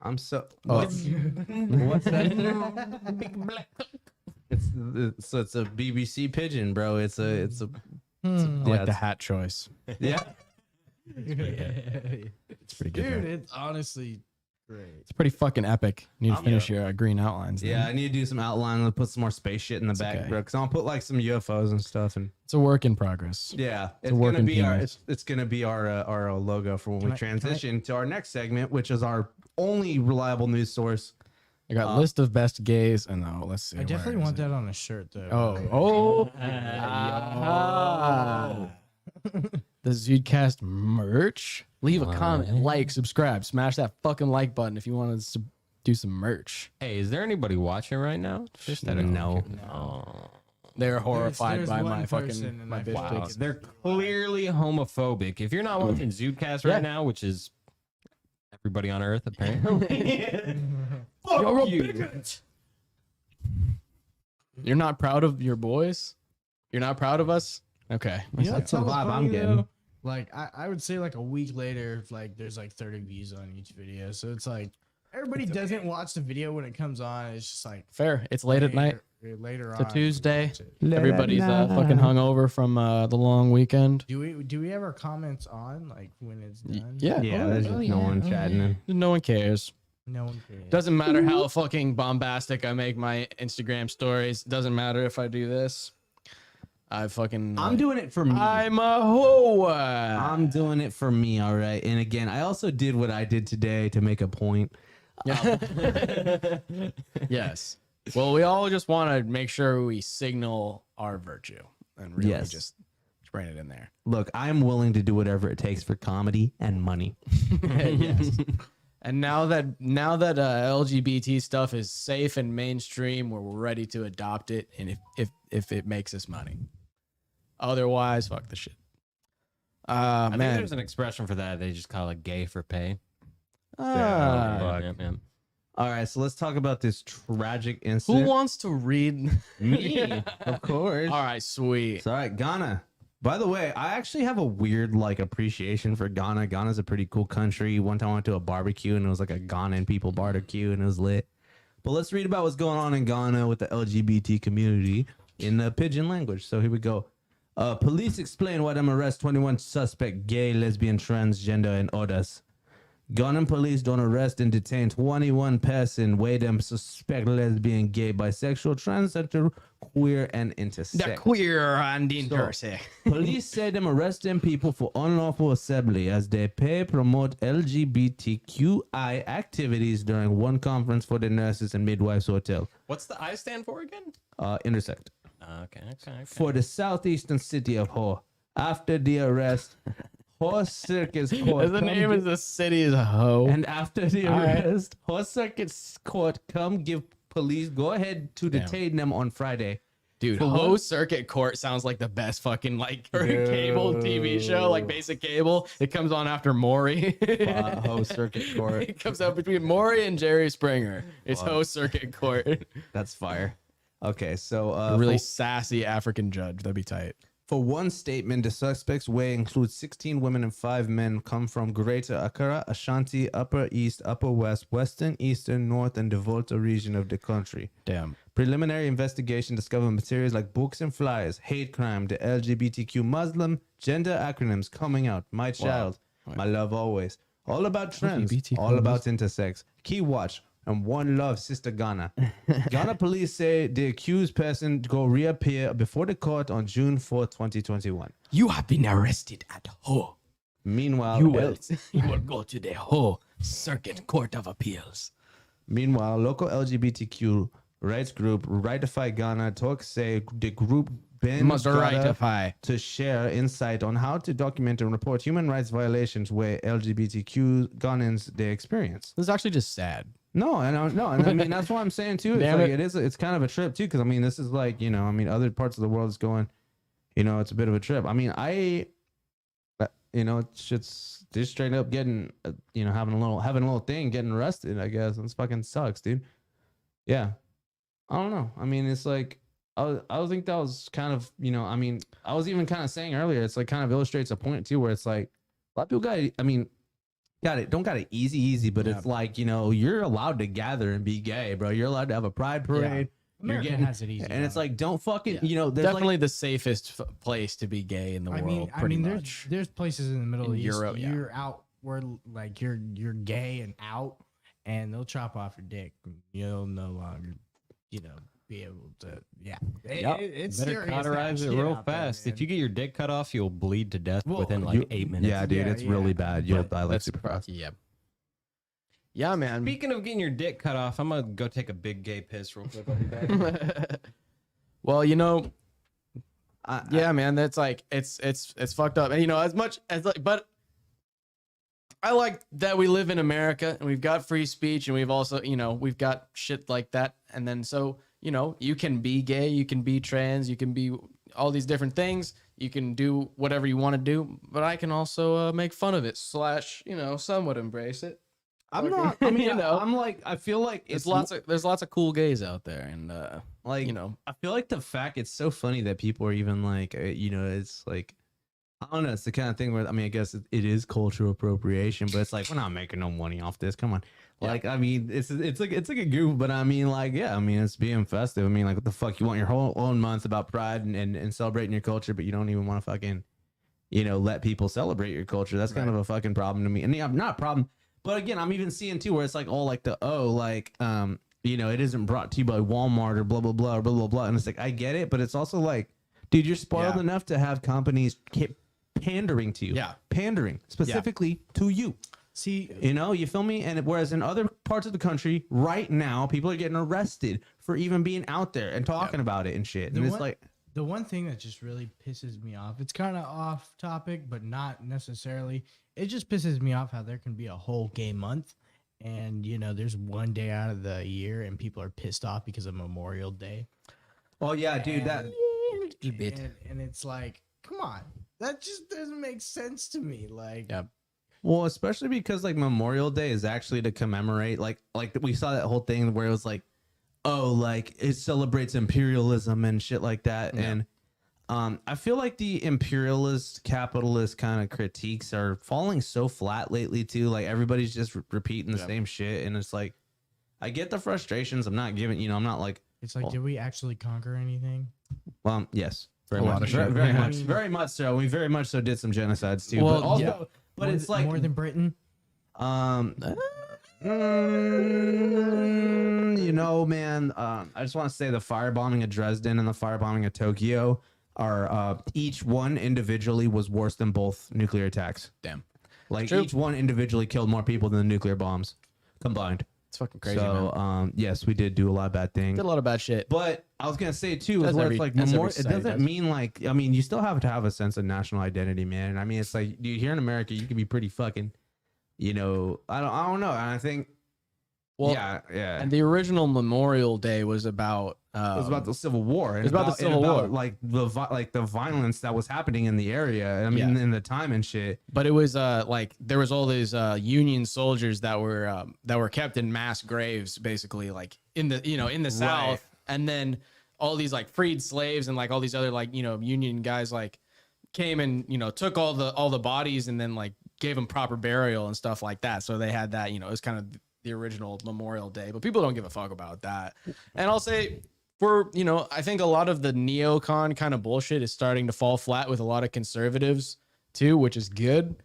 I'm so. Oh. What's that? Big black. It's a BBC pigeon, bro. It's a I like yeah, the hat choice. yeah. It's pretty good. Dude, right? it's honestly great. It's pretty fucking epic. You need to finish your green outlines. then. Yeah, I need to do some outline and put some more space shit in the back, okay. bro. Cause I'll put like some UFOs and stuff, and It's a work in progress. yeah, a work in penis. it's gonna be our logo for when we Can I- transition to our next segment, which is our only reliable news source. I got list of best gays, and let's see. I definitely want that on a shirt though. Oh, the ZUDECAST merch. Leave a comment, like, subscribe, smash that fucking like button if you want us to do some merch. Hey, is there anybody watching right now? Just out of No. Oh. They're horrified there's by one my person fucking and my I bitch follow. pics. They're clearly homophobic. If you're not watching Zoodcast right Yeah. now, which is everybody on Earth apparently, You're a bigot. You're not proud of your boys? You're not proud of us? Okay. You know, That's the what's vibe I'm funny, getting. though? Like I would say like a week later, like there's like 30 views on each video. So it's like everybody doesn't watch the video when it comes on. It's just like Fair. It's late at night. Later It's a on. Tuesday. watch it. Everybody's fucking hungover from the long weekend. Do we ever comments on like when it's done? Yeah. Yeah, there's just no one chatting. No one cares. No one cares. Doesn't matter how fucking bombastic I make my Instagram stories. Doesn't matter if I do this. I fucking. I'm doing it for me. I'm a hoe. I'm doing it for me, all right. And again, I also did what I did today to make a point. Yes. Well, we all just want to make sure we signal our virtue and really Yes. just bring it in there. Look, I'm willing to do whatever it takes for comedy and money. Yes. And now that LGBT stuff is safe and mainstream, we're ready to adopt it, and if it makes us money. Otherwise, fuck the shit. I think Man. there's an expression for that. They just call it gay for pay. Ah. Yeah. All right, so let's talk about this tragic Who incident. wants to read? Me, of course. All right, sweet. So, all right, Ghana. By the way, I actually have a weird like appreciation for Ghana. Ghana's a pretty cool country. One time I went to a barbecue and it was like a Ghanaian people barbecue and it was lit. But let's read about what's going on in Ghana with the LGBT community in the pidgin language. So here we go. Police explain why them arrest 21 suspect gay, lesbian, transgender, and others. Ghanaian police don't arrest and detain 21 person where them suspect lesbian, gay, bisexual, transgender, queer, and intersex. queer and intersex. Police say them arresting people for unlawful assembly as they promote LGBTQI activities during one conference for the nurses and midwives hotel. What's the I stand for again? Intersect. Okay. For the southeastern city of Ho. After the arrest, Horse Circus Court. The name of the city is Ho. And after the right. arrest, Horse Circuit Court come give police go ahead to detain them on Friday. Dude, For Ho one- Circuit Court sounds like the best fucking like cable TV show, like basic cable. It comes on after Maury. Ho Circuit Court. It comes out between Maury and Jerry Springer. It's Ho Circuit Court. That's fire. Okay, so A really sassy African judge. That'd be tight. for one statement, the suspects way includes 16 women and 5 men come from Greater Accra, Ashanti, Upper East, Upper West, Western, Eastern, North, and the Volta region of the country. Damn. Preliminary investigation discovered materials like books and flyers, hate crime, the LGBTQ Muslim, gender acronyms coming out, my child, my love always. All about trends, LGBTQ all about intersex. Key watch, and one love, Sister Ghana. Ghana police say the accused person go reappear before the court on June 4th, 2021. You have been arrested at Ho. Meanwhile, You will go to the Ho Circuit Court of Appeals. Meanwhile, local LGBTQ rights group Rightify Ghana talks say the group Must ratify. to share insight on how to document and report human rights violations where LGBTQ Ghanaians they experience. This is actually just sad. No, and I mean that's what I'm saying too. It's Damn like it. it's kind of a trip too because I mean this is like other parts of the world is going, it's a bit of a trip. I mean it's just straight up getting having a little thing, getting arrested. I guess it fucking sucks, dude. Yeah, I don't know. I mean it's like I think that was kind of I was even kind of saying earlier it's like kind of illustrates a point too where it's like a lot of people don't got it easy, but it's like, you're allowed to gather and be gay, bro. You're allowed to have a pride parade. You're America getting has it easy. and it's like, don't fucking, there's Definitely like, the safest place to be gay in the world. Pretty much. there's places in the Middle In East Europe, yeah. you're out where like you're gay and out, and they'll chop off your dick. You'll no longer, be able to. Yeah, it's Better serious cauterize it shit real out there, fast. If man. you get your dick cut off, you'll bleed to death Well, within like 8 minutes. yeah, dude, Yeah, it's really yeah. bad. You'll die like That's super fast. Yeah. Yeah, man. Speaking of getting your dick cut off, I'm gonna go take a big gay piss real quick. I'll be back. Well, yeah, man, that's like it's fucked up. And as much as but I like that we live in America and we've got free speech and we've also, we've got shit like that. And then so, you can be gay, you can be trans, you can be all these different things. You can do whatever you want to do, but I can also make fun of it / somewhat embrace it. I'm not. I mean, You know. I'm like. I feel like There's lots of cool gays out there, and like I feel like the fact it's so funny that people are even like it's like I don't know. It's the kind of thing where I guess it is cultural appropriation, but it's like we're not making no money off this. Come on, like it's like a goof, but it's being festive. Like what the fuck you want your whole own month about pride and celebrating your culture, but you don't even want to fucking let people celebrate your culture. That's kind of a fucking problem to me. And not a problem. But again, I'm even seeing too where it's like all like it isn't brought to you by Walmart or blah blah blah or blah blah blah, and it's like I get it, but it's also like, dude, you're spoiled enough to have companies pandering to you, pandering specifically to you. See, you feel me? And whereas in other parts of the country right now, people are getting arrested for even being out there and talking about it and shit, and it's like. The one thing that just really pisses me off, it's kind of off topic, but not necessarily. It just pisses me off how there can be a whole gay month and, there's one day out of the year and people are pissed off because of Memorial Day. Oh, yeah, dude, And it's like, come on. That just doesn't make sense to me. Like, Well, especially because like Memorial Day is actually to commemorate like we saw that whole thing where it was like, oh, like it celebrates imperialism and shit like that. And I feel like the imperialist capitalist kind of critiques are falling so flat lately too. Like everybody's just repeating the same shit. And it's like, I get the frustrations. I'm not giving, I'm not like, it's like, did we actually conquer anything? well, yes, very A lot much, of shit. very much so. We very much so did some genocides too. Well, but also, but it's like more than Britain. Man, I just want to say the firebombing of Dresden and the firebombing of Tokyo are each one individually was worse than both nuclear attacks. Damn. Like True. each one individually killed more people than the nuclear bombs combined. It's fucking crazy, So, man. yes, we did do a lot of bad things. Did a lot of bad shit. But I was gonna say too, That's is where every- it's like that's every it society doesn't does. mean like you still have to have a sense of national identity, man. I mean, it's like, dude, here in America, you can be pretty fucking, I don't know. And I think, yeah. And the original Memorial Day was about It was about the Civil War. It was about the Civil War. like the violence that was happening in the area. I mean, in the time and shit. but it was like there was all these Union soldiers that were kept in mass graves, basically, like in the South, and then all these like freed slaves and like all these other like Union guys like came and took all the bodies and then like gave them proper burial and stuff like that. So they had that, it was kind of the original Memorial Day, but people don't give a fuck about that. And I'll say for, you know, I think a lot of the neocon kind of bullshit is starting to fall flat with a lot of conservatives too, which is good.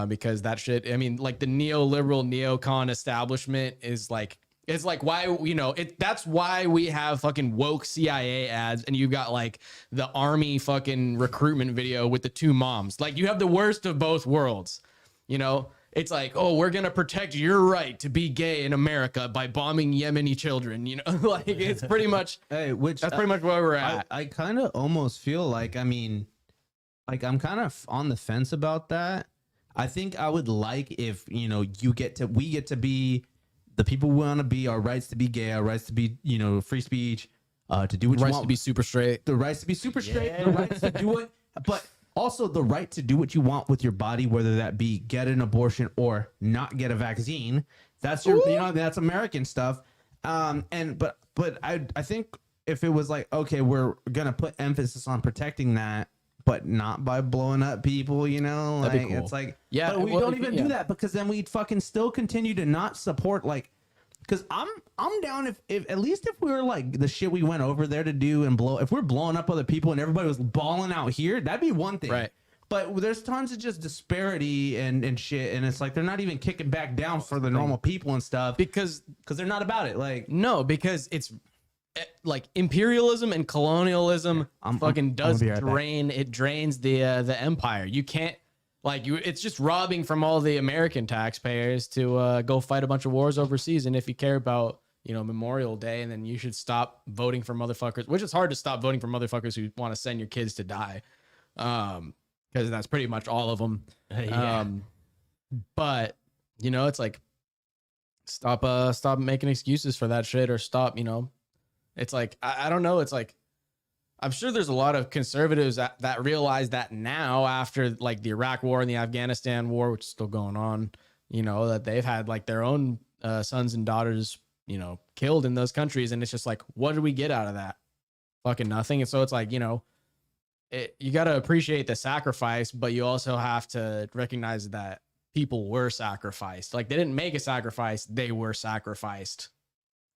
Because that shit, I mean, like the neoliberal neocon establishment is like, it's like why, you know, that's why we have fucking woke CIA ads and you've got like the army fucking recruitment video with the two moms. Like you have the worst of both worlds, you know? It's like, oh, we're going to protect your right to be gay in America by bombing Yemeni children, you know? Like it's pretty much, Hey, which that's pretty much where we're at. I kind of almost feel like, I mean, like I'm kind of on the fence about that. I think I would like if, you know, we get to be the people we want to be, our rights to be gay, our rights to be, you know, free speech, to do what you Rights want. to be super straight. The rights to be super straight, the rights to do it, but also the right to do what you want with your body, whether that be get an abortion or not get a vaccine. That's your, you know, that's American stuff. But I think if it was like, okay, we're gonna put emphasis on protecting that, but not by blowing up people, you know, That'd be like cool. it's like, Yeah, but we well, don't even yeah. do that because then we'd fucking still continue to not support, like, because I'm down if at least if we were like the shit we went over there to do and if we're blowing up other people and everybody was balling out here, that'd be one thing. Right. But there's tons of just disparity and shit, and it's like they're not even kicking back down for the normal people and stuff Because they're not about it. Like, no, because it's like imperialism and colonialism fucking does be right back. drain. It drains the empire. You can't it's just robbing from all the American taxpayers to go fight a bunch of wars overseas. And if you care about, you know, Memorial Day, and then you should stop voting for motherfuckers, which is hard to stop voting for motherfuckers who want to send your kids to die. Because that's pretty much all of them. Yeah. But you know, it's like stop making excuses for that shit, or stop, you know. It's like I don't know. It's like I'm sure there's a lot of conservatives that realize that now after like the Iraq War and the Afghanistan War, which is still going on, you know, that they've had like their own sons and daughters, you know, killed in those countries, and it's just like, what do we get out of that? Fucking nothing. And so it's like, you know, you got to appreciate the sacrifice, but you also have to recognize that people were sacrificed. Like they didn't make a sacrifice; they were sacrificed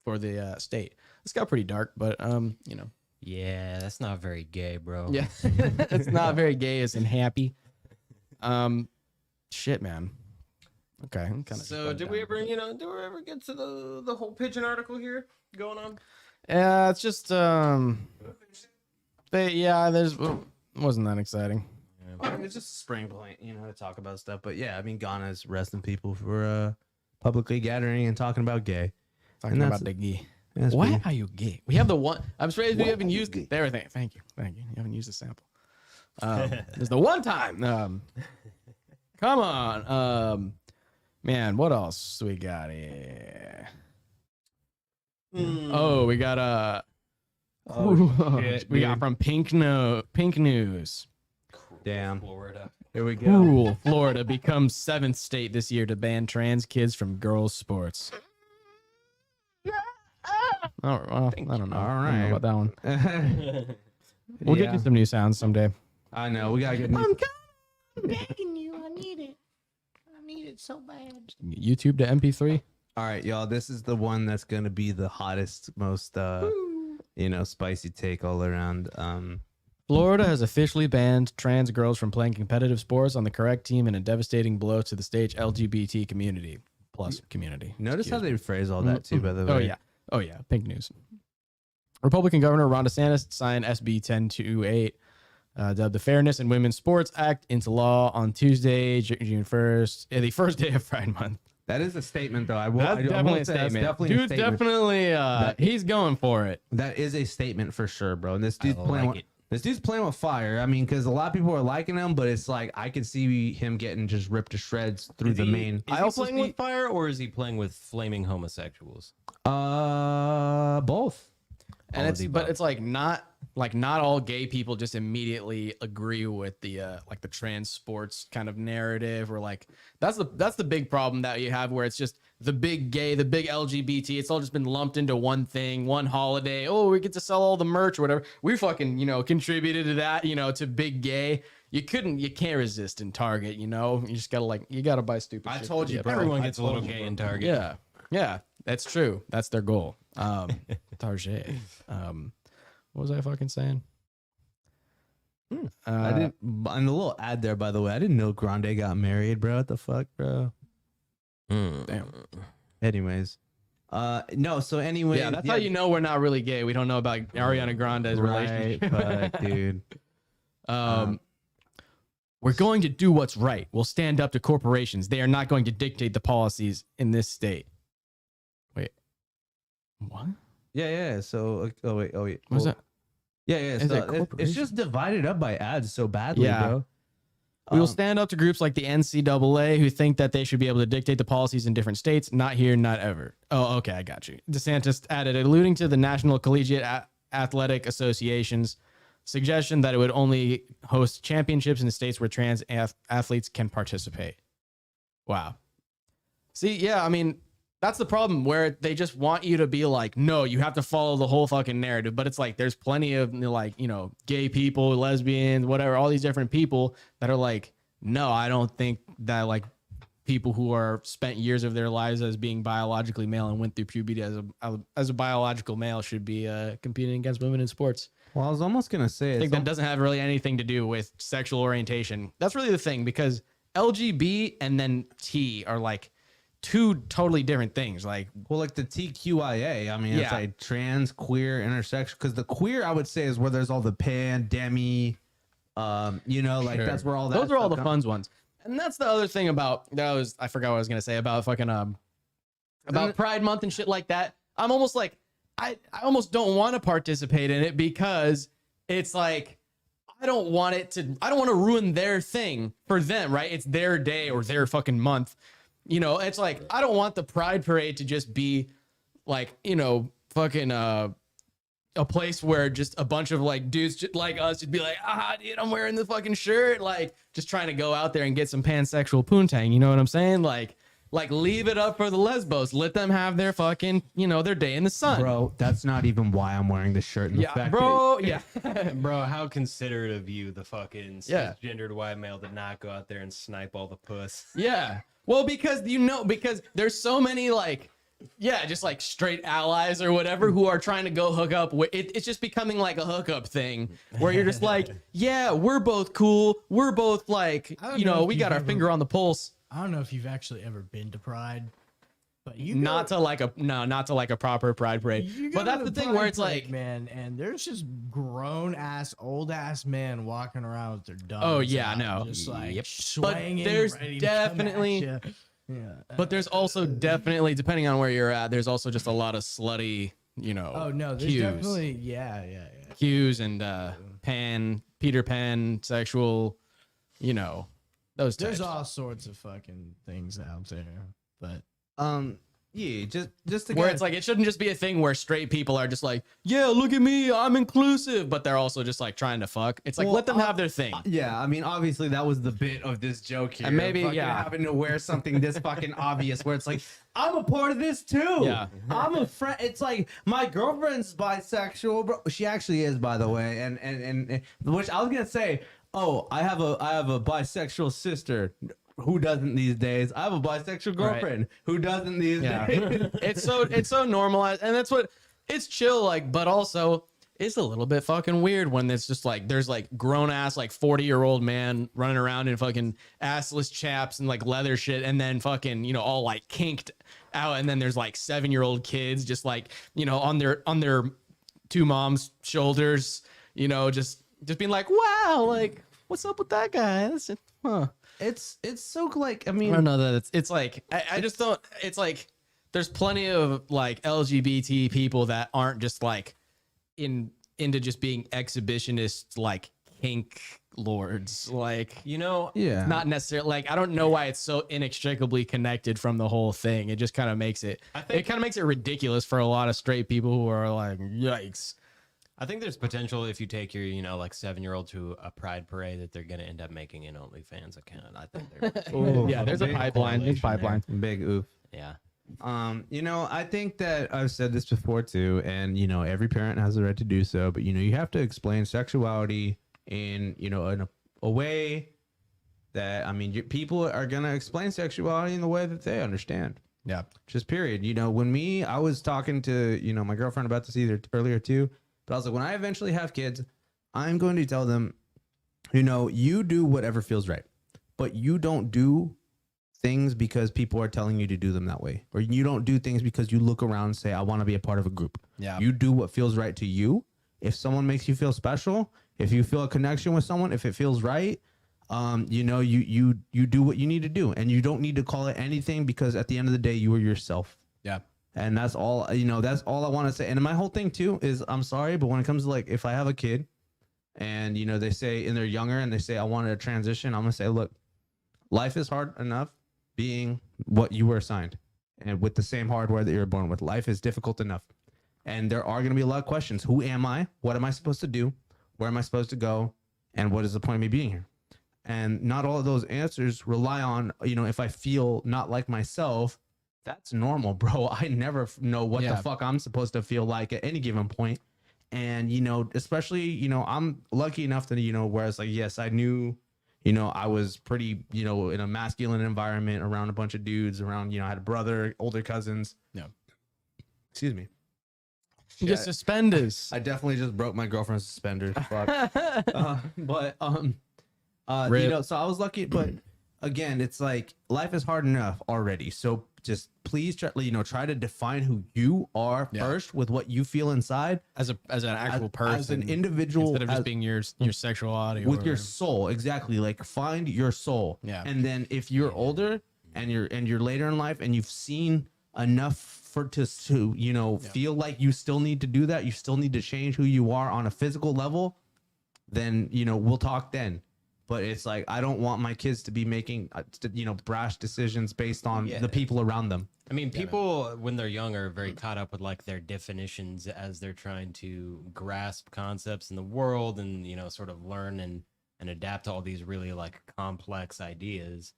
for the state. This got pretty dark, but you know. Yeah, that's not very gay, bro. Yeah, it's not very gay as in happy. Shit, man. Okay, I'm kind of. So did we ever get to the whole pigeon article here going on? Yeah, it's just there's wasn't that exciting. it's just a spring point, you know, to talk about stuff. But yeah, I mean, Ghana's arresting people for publicly gathering and talking about gay. Talking And that's- about the gay. That's Why pretty- are you gay? We have the one. I'm surprised we Why haven't are you used gay? there. Thank you. You haven't used the sample. There's the one time. Come on. Man, what else we got here? Oh, we got shit, we got dude. from Pink News. Damn. Florida. Here we go. Cool. Florida becomes 7th state this year to ban trans kids from girls' sports. Oh, well, I don't know. All I don't know right. about that one. We'll Yeah. get you some new sounds someday. I know. We gotta get. I'm begging you. I need it. I need it so bad. YouTube to MP3. All right, y'all. This is the one that's gonna be the hottest, most spicy take all around. Florida has officially banned trans girls from playing competitive sports on the correct team in a devastating blow to the state's LGBT community plus community. Notice how they phrase all that too. By the way. Oh yeah. Pink News. Republican Governor Ron DeSantis signed SB 1028, dubbed the Fairness in Women's Sports Act, into law on Tuesday, June 1st, the first day of Pride Month. That is a statement, though. That's definitely a statement. Dude's definitely he's going for it. That is a statement for sure, bro. And this dude's I playing. like with, it. this dude's playing with fire. I mean, because a lot of people are liking him, but it's like I can see him getting just ripped to shreds through the main. Is he playing with fire or is he playing with flaming homosexuals? Both. And All of it's the but above. it's not all gay people just immediately agree with the the trans sports kind of narrative, or like that's the big problem that you have, where it's just the big gay, the big LGBT, it's all just been lumped into one thing, one holiday. Oh, we get to sell all the merch or whatever. We fucking, contributed to that, to big gay. You can't resist in Target, you just gotta buy stupid I shit told for you, the bro. apparel. Everyone gets a little gay in Target. Yeah, that's true. That's their goal. Target. What was I fucking saying? I didn't. On the little ad there, by the way, I didn't know Grande got married, bro. What the fuck, bro? Damn. Anyways, no. So anyway, Yeah, that's how you know we're not really gay. We don't know about Ariana Grande's relationship. Fuck, dude. We're going to do what's right. We'll stand up to corporations. They are not going to dictate the policies in this state. Wait, what? Yeah. So, oh wait. What was that? Yeah. Is So it it's corporation? just divided up by ads so badly, Yeah. bro. We will stand up to groups like the NCAA who think that they should be able to dictate the policies in different states. Not here, not ever. Oh, okay, I got you. DeSantis added, alluding to the National Collegiate Athletic Association's suggestion that it would only host championships in the states where trans athletes can participate. Wow. See, yeah, I mean, that's the problem where they just want you to be like, no, you have to follow the whole fucking narrative. But it's like, there's plenty of like, you know, gay people, lesbians, whatever, all these different people that are like, no, I don't think that like people who are spent years of their lives as being biologically male and went through puberty as a biological male should be competing against women in sports. Well, I was almost gonna say, I think that doesn't have really anything to do with sexual orientation. That's really the thing, because LGB and then T are like two totally different things. Like, well, like the TQIA. I mean, it's Yeah. like trans, queer, intersex. Because the queer, I would say, is where there's all the pan, demi. You know, like Sure. that's where all that. Those are all the stuff fun ones. And that's the other thing about I forgot what I was gonna say about fucking about Pride Month and shit like that. I'm almost like I almost don't want to participate in it because it's like I don't want to ruin their thing for them, right? It's their day or their fucking month. You know, it's like I don't want the Pride Parade to just be like, you know, fucking a place where just a bunch of like dudes like us would be like, dude, I'm wearing the fucking shirt, like just trying to go out there and get some pansexual poontang. You know what I'm saying? Like leave it up for the lesbos. Let them have their fucking, you know, their day in the sun. Bro, that's not even why I'm wearing this shirt. And the fact bro. Yeah. Bro, how considerate of you, the fucking Yeah. cisgendered white male, to not go out there and snipe all the puss. Yeah. Well, because because there's so many like, yeah, just like straight allies or whatever who are trying to go hook up with it's just becoming like a hookup thing where you're just like, yeah, we're both cool. We're both like, I don't you know know, if we you've got our ever- finger on the pulse. I don't know if you've actually ever been to Pride, but you Not to like a proper Pride Parade. You But go that's to the the thing Pride where it's Parade, like, man, and there's just grown ass, old ass men walking around with their dogs. Oh, yeah, out, no. just like Yep. swinging. But there's ready to come at definitely- ya. Yeah. but there's also definitely, depending on where you're at, there's also just a lot of slutty, you know, Oh no, there's cues. definitely yeah. Cues and Peter Pan, sexual, you know, those types. There's all sorts of fucking things out there, but yeah, just to Where get- it's like, it shouldn't just be a thing where straight people are just like, yeah, look at me, I'm inclusive, but they're also just like trying to fuck. It's like, Well, let them have their thing. Yeah, I mean, obviously that was the bit of this joke here. And maybe, fucking yeah. having to wear something this fucking obvious, where it's like, I'm a part of this too. Yeah. I'm a friend. It's like my girlfriend's bisexual, bro. She actually is, by the way. And which I was gonna say, oh, I have a bisexual sister. Who doesn't these days? I have a bisexual girlfriend. Who doesn't these Yeah. days? It's so normalized, and that's what it's chill, like, but also it's a little bit fucking weird when it's just like there's like grown ass like 40-year-old man running around in fucking assless chaps and like leather shit, and then fucking, you know, all like kinked out, and then there's like 7-year-old kids just like, you know, on their two moms' shoulders, you know, just being like, wow, like what's up with that guy? That's it. Huh. It's so like, I I mean, don't know that it's like I just don't. It's like there's plenty of like LGBT people that aren't just like into just being exhibitionists, like kink lords, like, You know, yeah, not necessarily like, I don't know why it's so inextricably connected from the whole thing. It just kind of makes it ridiculous for a lot of straight people who are like, yikes. I think there's potential if you take your, you know, like 7-year-old to a Pride Parade that they're gonna end up making an OnlyFans account. I think they're Ooh, Yeah, there's a big pipeline. There's a correlation pipeline. big oof. yeah. You know, I think that I've said this before too, and you know, every parent has the right to do so, but you know, you have to explain sexuality in, you know, in a way that, I mean, people are gonna explain sexuality in the way that they understand. Yeah. Just period. You know, I was talking to, my girlfriend about this earlier too, but I was like, when I eventually have kids, I'm going to tell them, you do whatever feels right, but you don't do things because people are telling you to do them that way, or you don't do things because you look around and say, I want to be a part of a group. Yeah. You do what feels right to you. If someone makes you feel special, if you feel a connection with someone, if it feels right, you do what you need to do, and you don't need to call it anything, because at the end of the day, you are yourself. Yeah. And that's all, that's all I want to say. And my whole thing too is, I'm sorry, but when it comes to like, if I have a kid and, they say, and they're younger and they say, I wanted to transition, I'm going to say, look, life is hard enough being what you were assigned, and with the same hardware that you're born with. Life is difficult enough. And there are going to be a lot of questions. Who am I? What am I supposed to do? Where am I supposed to go? And what is the point of me being here? And not all of those answers rely on, if I feel not like myself, that's normal, bro. I never know what the fuck I'm supposed to feel like at any given point. And, especially, I'm lucky enough that, whereas like, yes, I knew, I was pretty, in a masculine environment around a bunch of dudes around, I had a brother, older cousins. No. Excuse me. Your suspenders. I definitely just broke my girlfriend's suspenders. Fuck. So I was lucky, but again, it's like life is hard enough already. So just please try to define who you are first, with what you feel inside as an actual person, as an individual, instead of just being your sexuality, with your soul. Exactly. Like find your soul. Yeah. And then if you're older and you're later in life and you've seen enough to feel like you still need to do that, you still need to change who you are on a physical level, then we'll talk then. But it's like, I don't want my kids to be making brash decisions based on the people around them. I mean, people when they're young are very caught up with like their definitions as they're trying to grasp concepts in the world and sort of learn and adapt to all these really like complex ideas.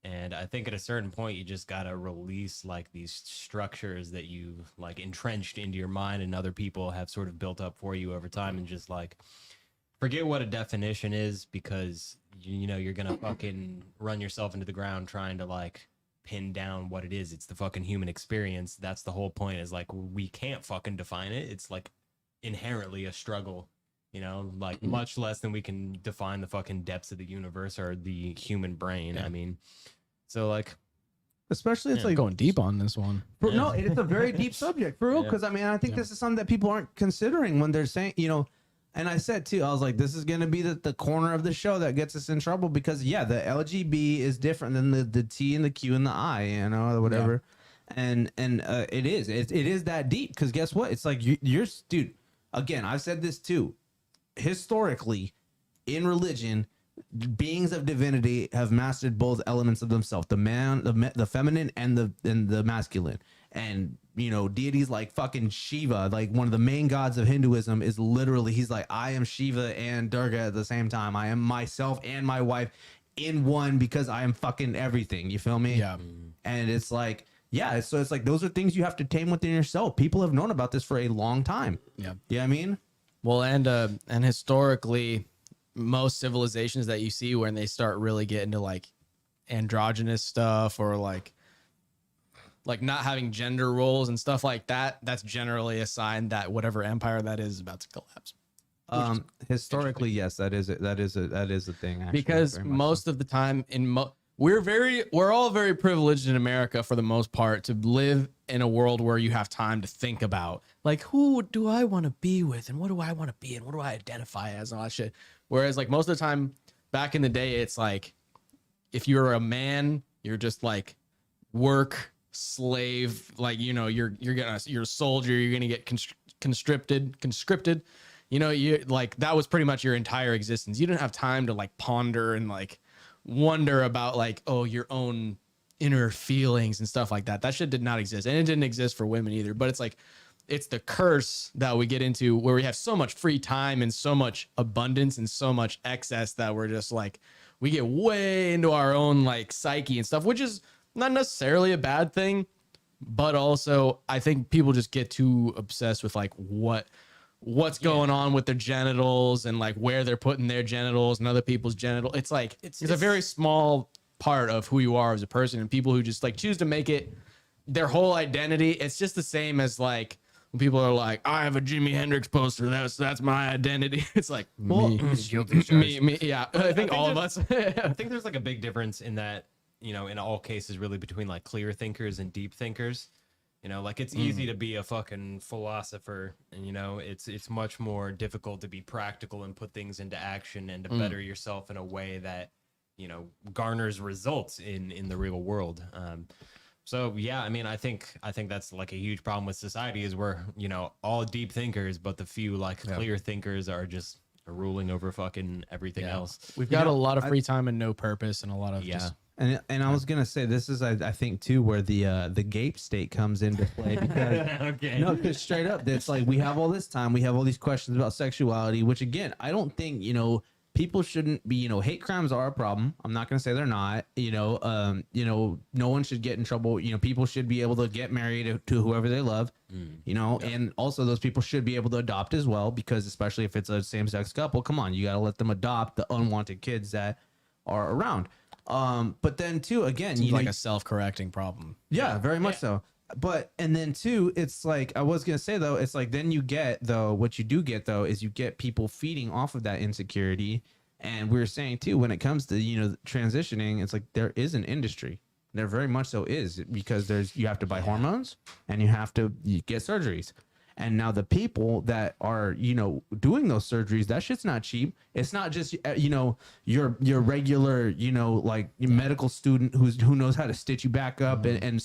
And I think at a certain point, you just got to release like these structures that you've like entrenched into your mind and other people have sort of built up for you over time, and just like forget what a definition is, because you're going to fucking run yourself into the ground trying to like pin down what it is. It's the fucking human experience. That's the whole point, is like, we can't fucking define it. It's like inherently a struggle, like much less than we can define the fucking depths of the universe or the human brain. I mean, so like, especially it's like going deep on this one. No, it's a very deep subject for real. Because I mean, I think this is something that people aren't considering when they're saying, and I said too, I was like, this is going to be the corner of the show that gets us in trouble, because the LGB is different than the T and the Q and the I, or whatever. And it is that deep, because guess what? It's like you're dude, again, I've said this too, historically in religion, beings of divinity have mastered both elements of themselves, the feminine and the masculine. And deities like fucking Shiva, like one of the main gods of Hinduism, is literally, he's like, I am Shiva and Durga at the same time. I am myself and my wife in one, because I am fucking everything. You feel me? Yeah. And it's like, so it's like, those are things you have to tame within yourself. People have known about this for a long time. Yeah. You know what I mean? Well, and historically, most civilizations that you see when they start really getting to like androgynous stuff, or like not having gender roles and stuff like that, that's generally a sign that whatever empire that is about to collapse. Historically, yes, that is a thing. Actually, because most of the time we're all very privileged in America for the most part to live in a world where you have time to think about, like, who do I want to be with, and what do I want to be, and what do I identify as, and all that shit. Whereas like most of the time back in the day, it's like, if you're a man, you're just like work, slave, like, you're a soldier, you're gonna get conscripted, you like, that was pretty much your entire existence. You didn't have time to like ponder and like wonder about like, your own inner feelings and stuff like that. That shit did not exist, and it didn't exist for women either. But it's like, it's the curse that we get into, where we have so much free time and so much abundance and so much excess that we're just like, we get way into our own like psyche and stuff, which is not necessarily a bad thing, but also I think people just get too obsessed with like what's going on with their genitals, and like where they're putting their genitals and other people's genitals. It's like, it's a very small part of who you are as a person, and people who just like choose to make it their whole identity. It's just the same as like when people are like, I have a Jimi Hendrix poster. That's my identity. It's like me. Yeah, I think all of us. I think there's like a big difference in that, in all cases, really between like clear thinkers and deep thinkers. Like it's easy to be a fucking philosopher, and it's much more difficult to be practical and put things into action and to better yourself in a way that garners results in the real world. So yeah, I mean, I think that's like a huge problem with society is we're all deep thinkers, but the few like clear thinkers are just ruling over fucking everything else. We've got a lot of free time and no purpose, and a lot of just. And I was gonna say this is I think too where the gape state comes into play because because straight up it's like we have all this time, we have all these questions about sexuality, which again I don't think people shouldn't be hate crimes are a problem. I'm not gonna say they're not. No one should get in trouble. People should be able to get married to whoever they love. And also those people should be able to adopt as well, because especially if it's a same-sex couple, come on, you gotta let them adopt the unwanted kids that are around. But then too, again, Seems like a self-correcting problem. Yeah, very much so. But and then too, it's like I was gonna say though, it's like then you get what you do get though is you get people feeding off of that insecurity. And we were saying too, when it comes to transitioning, it's like there is an industry. There very much so is, because you have to buy hormones and you get surgeries. And now the people that are, doing those surgeries, that shit's not cheap. It's not just, your regular, like medical student who knows how to stitch you back up and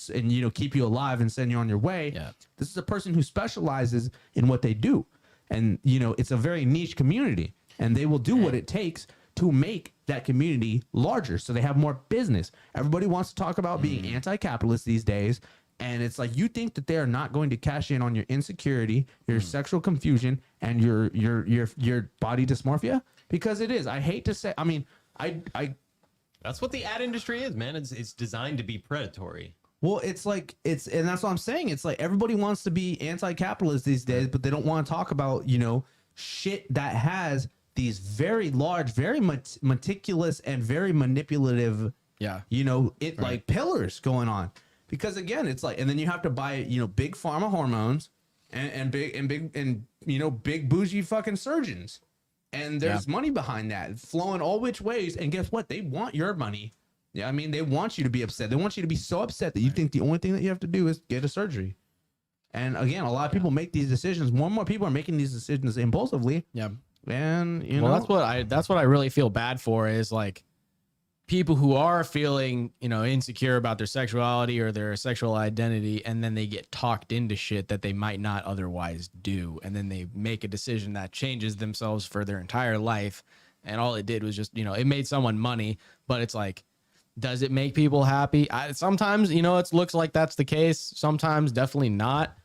keep you alive and send you on your way. Yeah. This is a person who specializes in what they do. And, it's a very niche community, and they will do what it takes to make that community larger so they have more business. Everybody wants to talk about being anti-capitalist these days. And it's like, you think that they are not going to cash in on your insecurity, your sexual confusion, and your body dysmorphia? Because it is. I hate to say. I mean, That's what the ad industry is, man. It's designed to be predatory. Well, it's like and that's what I'm saying. It's like everybody wants to be anti-capitalist these days, but they don't want to talk about shit that has these very large, very meticulous, and very manipulative. Like pillars going on. Because again, it's like, and then you have to buy, big pharma hormones and big bougie fucking surgeons. And there's money behind that flowing all which ways. And guess what? They want your money. Yeah. I mean, they want you to be upset. They want you to be so upset that you think the only thing that you have to do is get a surgery. And again, a lot of people make these decisions. More and more people are making these decisions impulsively. Yeah. And, that's what I really feel bad for is like, people who are feeling, insecure about their sexuality or their sexual identity, and then they get talked into shit that they might not otherwise do. And then they make a decision that changes themselves for their entire life. And all it did was just, it made someone money, but it's like, does it make people happy? Sometimes, it looks like that's the case. Sometimes definitely not.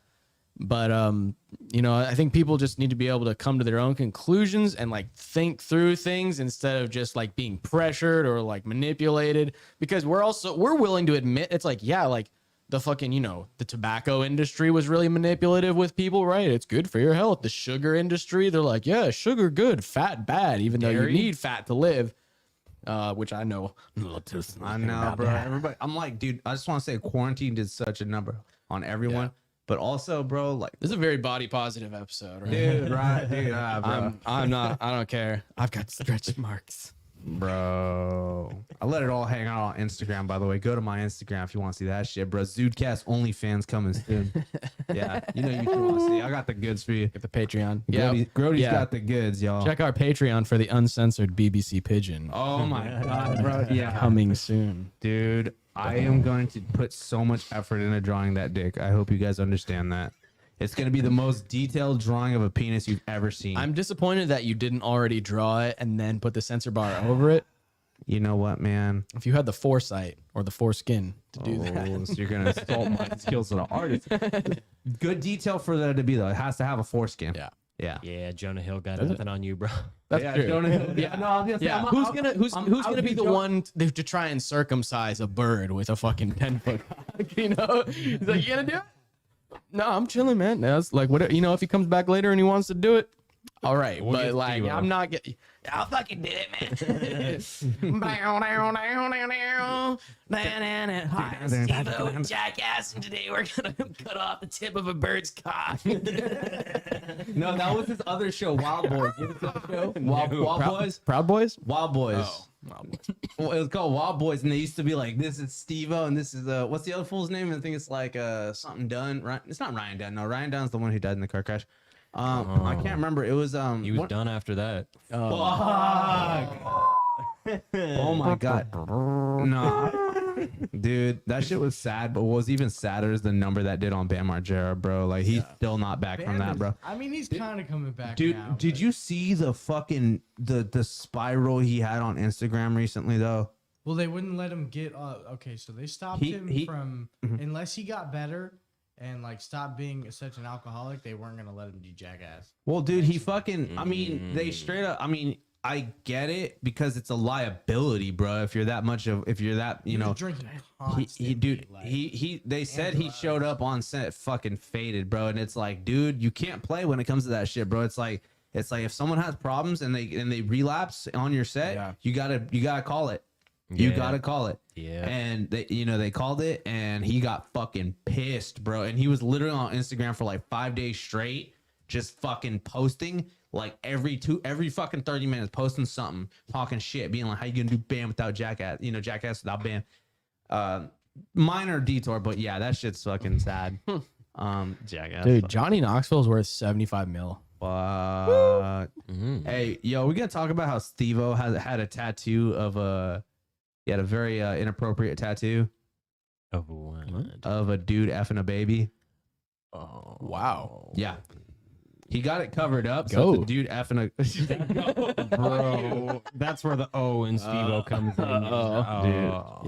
But, I think people just need to be able to come to their own conclusions and like think through things instead of just like being pressured or like manipulated, because we're willing to admit it's like, yeah, like the fucking, the tobacco industry was really manipulative with people, right? It's good for your health. The sugar industry, they're like, yeah, sugar good, fat bad, even though you need fat to live. Which I know. I know, bro. Everybody, I'm like, dude, I just want to say quarantine did such a number on everyone. Yeah. But also, bro, like, this is a very body positive episode, right? Dude, right, dude. Bro. I'm not. I don't care. I've got stretch marks, bro. I let it all hang out on Instagram. By the way, go to my Instagram if you want to see that shit, bro. ZUDECAST OnlyFans coming soon. Yeah, you want to see. I got the goods for you. Get the Patreon. Grody's got the goods, y'all. Check our Patreon for the uncensored BBC Pigeon. Oh my god, bro. Yeah, coming soon, dude. I am going to put so much effort into drawing that dick. I hope you guys understand that. It's going to be the most detailed drawing of a penis you've ever seen. I'm disappointed that you didn't already draw it and then put the censor bar over it. You know what, man? If you had the foresight or the foreskin to do that. So you're going to insult my skills as an artist. Good detail for that to be, though. It has to have a foreskin. Yeah, Jonah Hill got nothing on you, bro. That's true. Jonah Hill. Yeah, no, I'm gonna say, who's gonna be the one to try and circumcise a bird with a fucking 10-foot cock? He's like, you gonna do it? No, I'm chilling, man. That's like, what, if he comes back later and he wants to do it, All right, We'll but get like Steve-O. I'm not getting. I'll fucking do it, man. Hi, I'm Steve-O, Jackass, and today we're gonna cut off the tip of a bird's cock. No, that was his other show, Wild Boys. You know that show? Wild Boys? Proud Boys. Wild Boys. Oh, Wild Boys. Well, it was called Wild Boys, and they used to be like, "This is Steve-O, and this is what's the other fool's name?" I think it's like something Dunn. It's not Ryan Dunn. No, Ryan Dunn's the one who died in the car crash. I can't remember. It was He was done after that. Oh my god. No. Dude, that shit was sad, but what was even sadder is the number that did on Bam Margera, bro. Like he's still not back from that, bro. I mean, he's kind of coming back Dude, now. did but- you see the fucking the spiral he had on Instagram recently though? Well, they wouldn't let him get. Okay, so they stopped He- him he- from unless he got better and like stopped being such an alcoholic. They weren't gonna let him do Jackass. Well, dude, he fucking. I mean, they straight up. I mean, I get it because it's a liability, bro. If you're that much of, if you're that, you He was know, drinking he constantly. dude, like, he. They said he drugs. showed up on set fucking faded, bro. And it's like, dude, you can't play when it comes to that shit, bro. It's like if someone has problems and they relapse on your set, Yeah. you gotta call it. You Yeah. gotta call it. Yeah. And they called it, and he got fucking pissed, bro. And he was literally on Instagram for like 5 days straight, just fucking posting like every fucking 30 minutes, posting something, talking shit, being like, "How you gonna do Bam without Jackass? You know, Jackass without Bam." Minor detour, but yeah, that shit's fucking sad. Jackass, Dude, Johnny Knoxville's worth 75 mil. fuck. Hey, yo, we gonna talk about how Steve-O had a tattoo of he had a very inappropriate tattoo Of what? of a dude effing a baby. Oh. Wow. Yeah. He got it covered up. So Go. it's a dude effing a Bro, that's where the O in Steve-O comes in.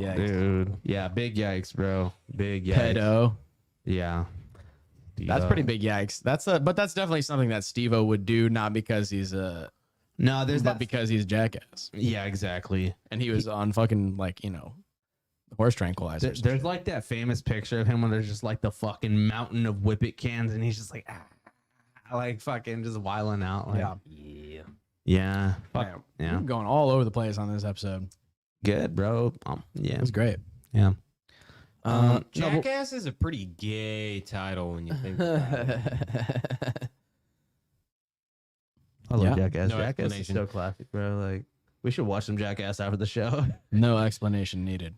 Yeah. dude. Yeah, big yikes, bro. Big yikes. Pedo. Yeah. That's pretty big yikes. But that's definitely something that Steve-O would do, not because he's No, there's but that. because he's Jackass. Yeah, exactly. And he was on fucking like, horse tranquilizers. There's like that famous picture of him where there's just like the fucking mountain of Whippet cans, and he's just like, like fucking just wiling out. Like, Yeah. Yeah. Fuck. Man, Yeah. we're going all over the place on this episode. Good, bro. Yeah. It was great. Yeah. Jackass is a pretty gay title when you think about it. I love Yeah. Jackass. No Jackass is explanation. so classic, bro. Like, we should watch some Jackass after the show. No explanation needed.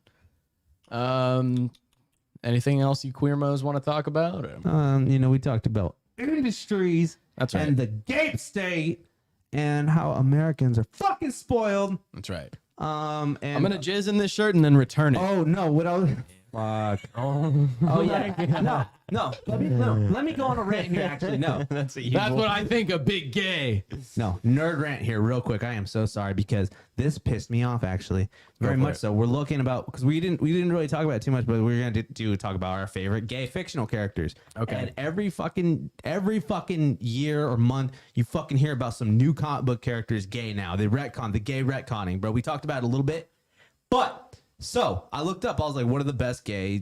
Anything else you queermos want to talk about? Or- We talked about industries That's right. and the Gape State and how Americans are fucking spoiled. That's right. And I'm gonna jizz in this shirt and then return it. Oh no! What else? Fuck. Oh yeah. No. Let me go on a rant here. Actually, no. That's a That's what I think of big gay. No, nerd rant here, real quick. I am so sorry because this pissed me off. Actually, very for much it. so. We're looking about because we didn't really talk about it too much, but we're gonna talk about our favorite gay fictional characters. Okay. And every fucking year or month, you fucking hear about some new comic book characters gay now. They retcon the gay retconning, bro. We talked about it a little bit, but. So I looked up. I was like, "What are the best gay,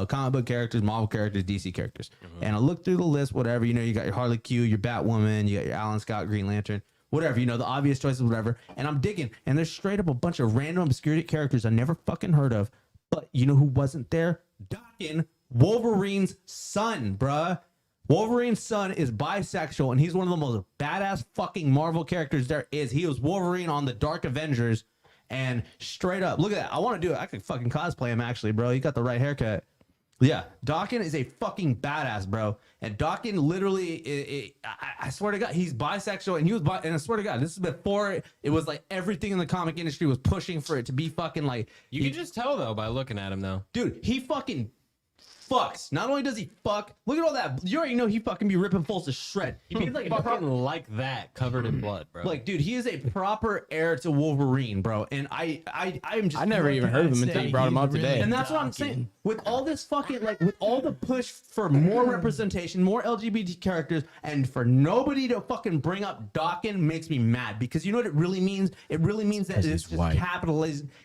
comic book characters, Marvel characters, DC characters?" And I looked through the list. Whatever, you got your Harley Quinn, your Batwoman, you got your Alan Scott, Green Lantern, whatever. The obvious choices, whatever. And I'm digging, and there's straight up a bunch of random obscure characters I never fucking heard of. But you know who wasn't there? Dokken, Wolverine's son, bruh. Wolverine's son is bisexual, and he's one of the most badass fucking Marvel characters there is. He was Wolverine on the Dark Avengers. And straight up, look at that. I want to do it. I could fucking cosplay him, actually, bro. You got the right haircut. Yeah, Dokken is a fucking badass, bro. And Dokken literally, I swear to God, he's bisexual, and he was and I swear to God, this is before it was like everything in the comic industry was pushing for it to be fucking like. You can just tell though by looking at him though. Dude, he fucking fucks. Not only does he fuck, look at all that. You already know he fucking be ripping fools to shred. He's like a Fucking like that, covered in blood, bro. like, dude, he is a proper heir to Wolverine, bro. And I'm just I never even heard of him until you brought him up today. And that's what I'm saying. With all this fucking with all the push for more representation, more LGBT characters, and for nobody to fucking bring up Dokken makes me mad because you know what it really means? It really means that it's just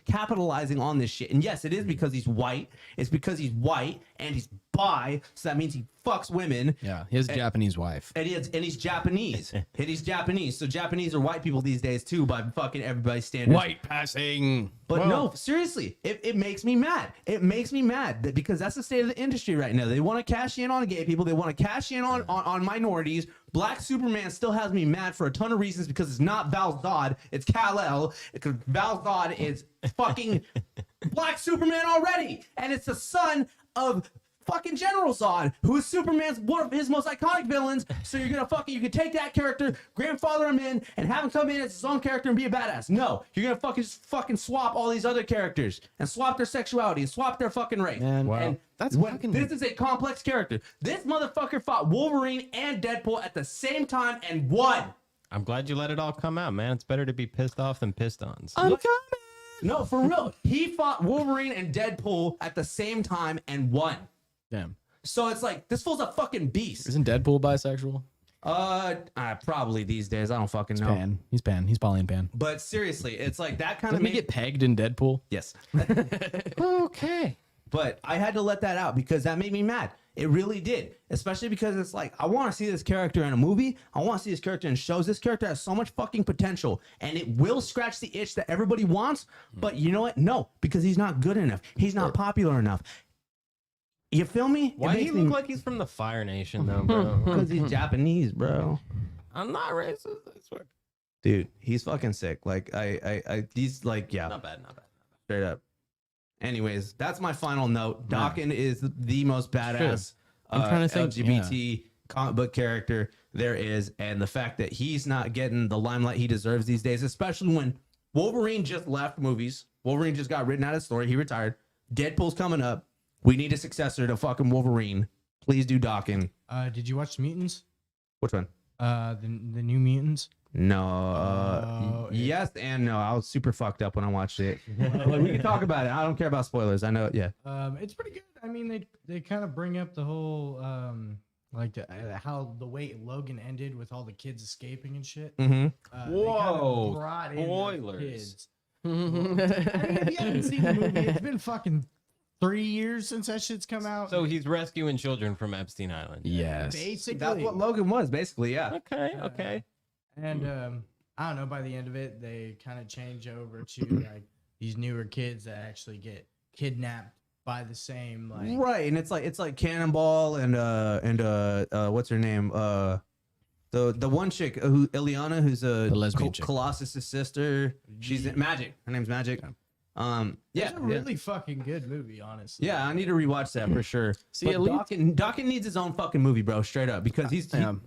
capitalizing on this shit. And yes, it is because he's white. It's because he's white, and and he's bi, so that means he fucks women. Yeah, he has a Japanese wife. And he's Japanese. And he's Japanese. So Japanese are white people these days too, by fucking everybody's standards. White passing. But no, seriously, it makes me mad. It makes me mad that because that's the state of the industry right now. They want to cash in on gay people. They want to cash in on minorities. Black Superman still has me mad for a ton of reasons because it's not Val Zod, it's Kal-El. Because Val Zod is fucking Black Superman already, and it's the son of fucking General Zod, who is Superman's one of his most iconic villains. So you're gonna you could take that character, grandfather him in, and have him come in as his own character and be a badass. No, you're gonna fucking swap all these other characters and swap their sexuality and swap their fucking race. Man, wow. And That's fucking... this is a complex character. This motherfucker fought Wolverine and Deadpool at the same time and won. I'm glad you let it all come out, man. It's better to be pissed off than pissed on. So. I'm coming. No, for real. He fought Wolverine and Deadpool at the same time and won. Damn. So it's like, this fool's a fucking beast. Isn't Deadpool bisexual? Probably these days. I don't fucking know. Pan. He's pan. He's poly and pan. But seriously, it's like that kind Doesn't of he get pegged in Deadpool? Yes. Okay. But I had to let that out because that made me mad. It really did. Especially because it's like, I want to see this character in a movie. I want to see this character in shows. This character has so much fucking potential. And it will scratch the itch that everybody wants. But you know what? No, because he's not good enough. He's not popular enough. You feel me? Why do he look like he's from the Fire Nation, though, bro? Because he's Japanese, bro. I'm not racist, I swear. Dude, he's fucking sick. Like, he's like, yeah. Not bad, not bad. Straight up. Anyways, that's my final note. Daken is the most badass I'm trying to think, LGBT comic book character there is. And the fact that he's not getting the limelight he deserves these days, especially when Wolverine just left movies. Wolverine just got written out of the story. He retired. Deadpool's coming up. We need a successor to fucking Wolverine. Please do Daken. Did you watch Mutants? Which one? The New Mutants. No. Yes and no. I was super fucked up when I watched it. Like, we can talk about it. I don't care about spoilers. I know. Yeah. It's pretty good. I mean, they kind of bring up the whole how the way Logan ended with all the kids escaping and shit. Mm-hmm. Whoa, brought in the spoilers. kids. I mean, if you haven't seen the movie, it's been fucking 3 years since that shit's come out. So he's rescuing children from Epstein Island. Yes. Basically, That's what Logan was, basically. Yeah. Okay, okay. And I don't know. By the end of it, they kind of change over to like these newer kids that actually get kidnapped by the same like. Right, and it's like Cannonball and what's her name? The one chick who Ileana, who's The lesbian chick. Colossus' sister. She's Magic. Her name's Magic. Yeah, It's a really fucking good movie, honestly. yeah. I need to rewatch that for sure. See, But at least- Daken needs his own fucking movie, bro. Straight up, because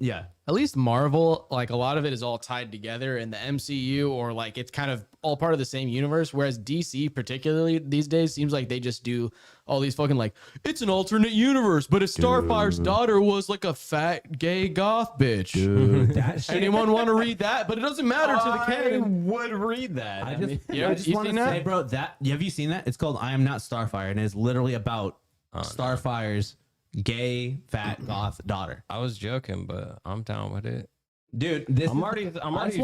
yeah. At least Marvel, like a lot of it is all tied together in the MCU, or like it's kind of all part of the same universe. Whereas DC, particularly these days, seems like they just do all these fucking like, it's an alternate universe, but if Starfire's daughter was like a fat gay goth bitch. Dude, that shit. Anyone want to read that? But it doesn't matter to the I canon. would read that. I mean, just want to say, bro, that have you seen that? It's called I Am Not Starfire, and it's literally about Starfire's gay fat goth daughter. I was joking, but I'm down with it. Dude, this I'm is- already. I just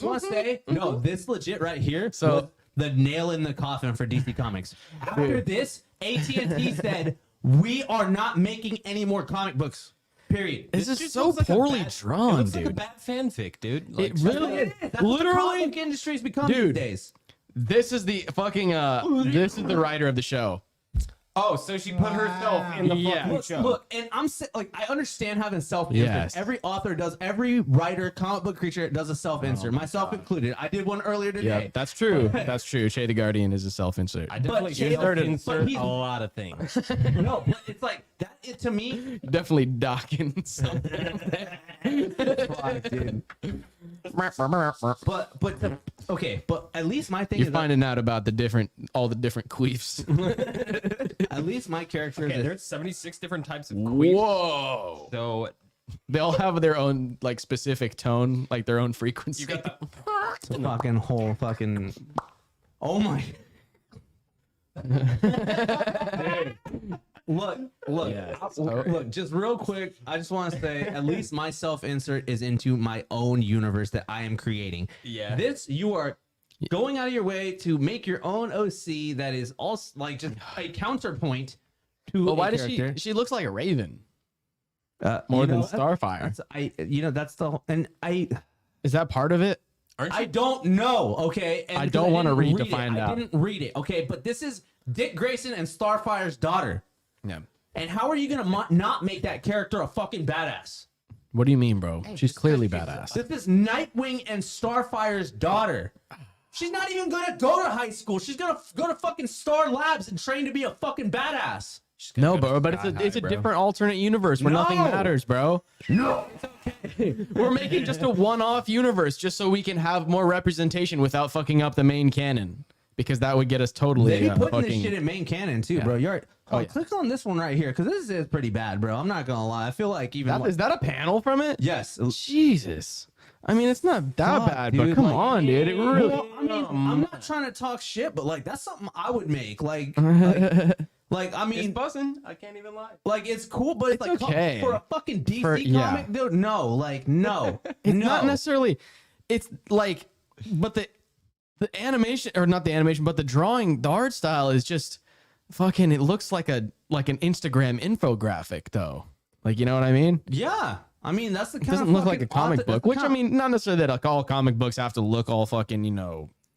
want to say, no, this legit right here. So- was the nail in the coffin for DC Comics. After this, AT&T said we are not making any more comic books. Period. This is just so looks like a poorly bad- drawn, it looks like a dude. bad fanfic, dude. Like, It really It is. That's what the literally, comic industry's become Dude. these days. this is the fucking this is the writer of the show. Oh, so she put herself in the Yeah. fucking show. Look, and like I understand having self-insert. Yes. Every author does, every writer, comic book creature does a self-insert. Myself included. I did one earlier today. Yeah, that's true. That's true. Shay the Guardian is a self-insert. I definitely Jay- insert but he's- a lot of things. No, but it's like that. It to me. Definitely docking something. Fuck, dude. But at least my thing You're is finding out about all the different queefs. at least my character Okay, is there's 76 different types of queefs. Whoa! So They all have their own like specific tone, like their own frequency. you got the the fucking whole fucking. Oh my. Look, Yeah. look, just real quick. I just want to say, at least my self-insert is into my own universe that I am creating. Yeah. This, you are going out of your way to make your own OC that is also like just a counterpoint to But why a does character. she looks like a raven you more than know, Starfire? That's the and Is that part of it? I don't know. Okay, and I because don't wanna didn't read to it. find out. I didn't read it. Okay, but this is Dick Grayson and Starfire's daughter. Yeah. And how are you gonna not make that character a fucking badass? What do you mean, bro? She's clearly badass. This is Nightwing and Starfire's daughter. She's not even gonna go to high school. She's gonna go to fucking Star Labs and train to be a fucking badass. No, bro, but it's a different alternate universe where nothing No. matters, bro. No. We're making just a one-off universe just so we can have more representation without fucking up the main canon, because that would get us totally They be putting fucking. this shit in main canon too, bro. You're right. Oh, yeah. Click on this one right here because this is pretty bad, bro. I'm not gonna lie. I feel like even Is that a panel from it? yes. Jesus. I mean, it's not that Fuck, bad, dude, but come like, on, dude. It really. Well, I mean, I'm not trying to talk shit, but like that's something I would make. Like I It's mean, buzzing. I can't even lie. like it's cool, but it's like okay. for a fucking DC Yeah. comic, dude. No, like no, It's no. not necessarily. It's like, but the animation, or not the animation, but the drawing, the art style is just fucking. It looks like an Instagram infographic, though. Like, you know what I mean? Yeah, I mean that's the It kind doesn't of look like a fucking comic author- book, that's the which I kind- mean, not necessarily that like all comic books have to look all fucking,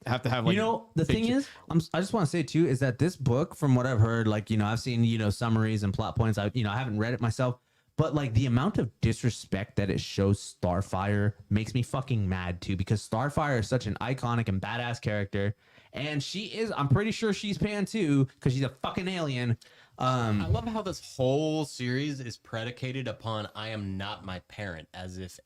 have to have like. You know, the thing is, I just want to say too is that this book, from what I've heard, like I've seen summaries and plot points. I haven't read it myself, but like the amount of disrespect that it shows Starfire makes me fucking mad too, because Starfire is such an iconic and badass character, and she is. I'm pretty sure she's pan too because she's a fucking alien. I love how this whole series is predicated upon I am not my parent, as if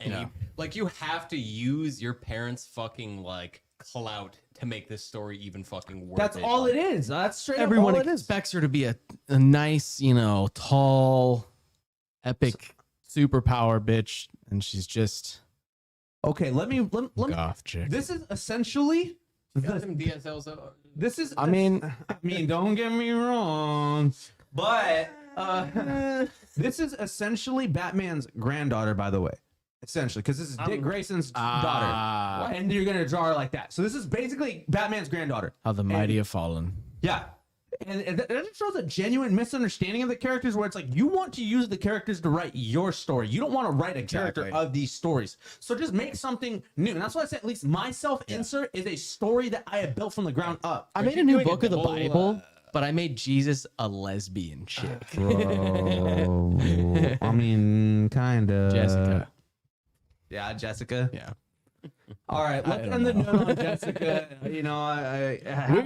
like you have to use your parents' fucking like clout to make this story even fucking worth That's it. all it is. That's straight everyone up all it is. expects her to be a nice, tall, epic superpower bitch, and she's just Okay, let me. goth chick. This is essentially. Got some DSLs. This is. I mean, don't get me wrong, but this is essentially Batman's granddaughter, by the way. Essentially, because this is Dick Grayson's daughter, and you're gonna draw her like that. So this is basically Batman's granddaughter. how the mighty have fallen. Yeah, and that just shows a genuine misunderstanding of the characters, where it's like you want to use the characters to write your story. You don't want to write a character Exactly. of these stories. So just make something new, and that's why I said at least my self-insert is a story that I have built from the ground up. I made a new book of the Bible, but I made Jesus a lesbian chick. Bro, I mean, kind of. Jessica. Yeah, Jessica. Yeah. All right, let's don't end the note on Jessica. We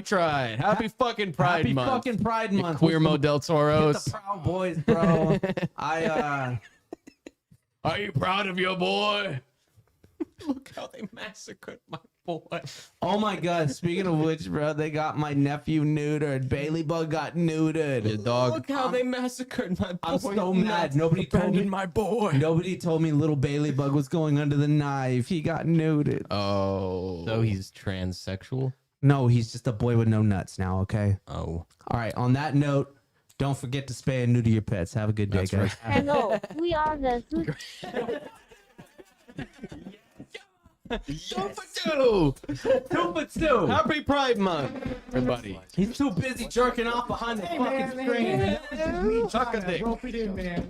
tried. Happy fucking Pride Happy Month. fucking Pride Month. Guillermo del Hit Toro's. the Proud Boys, bro. Are you proud of your boy? Look how they massacred my boy. Oh my God! Speaking of which, bro, they got my nephew neutered. Bailey Bug got neutered. Your dog. Look how they massacred my boy. I'm so mad. Nobody told me. Abandoned my boy. Nobody told me little Bailey Bug was going under the knife. He got neutered. Oh. So he's transsexual. No, he's just a boy with no nuts now. Okay. Oh. All right. On that note, don't forget to spay and neuter your pets. Have a good day, guys. Hello, we are the Two for two. Happy Pride Month, everybody. He's too busy jerking off behind the fucking screen. Suck a dick. Rope it in, man.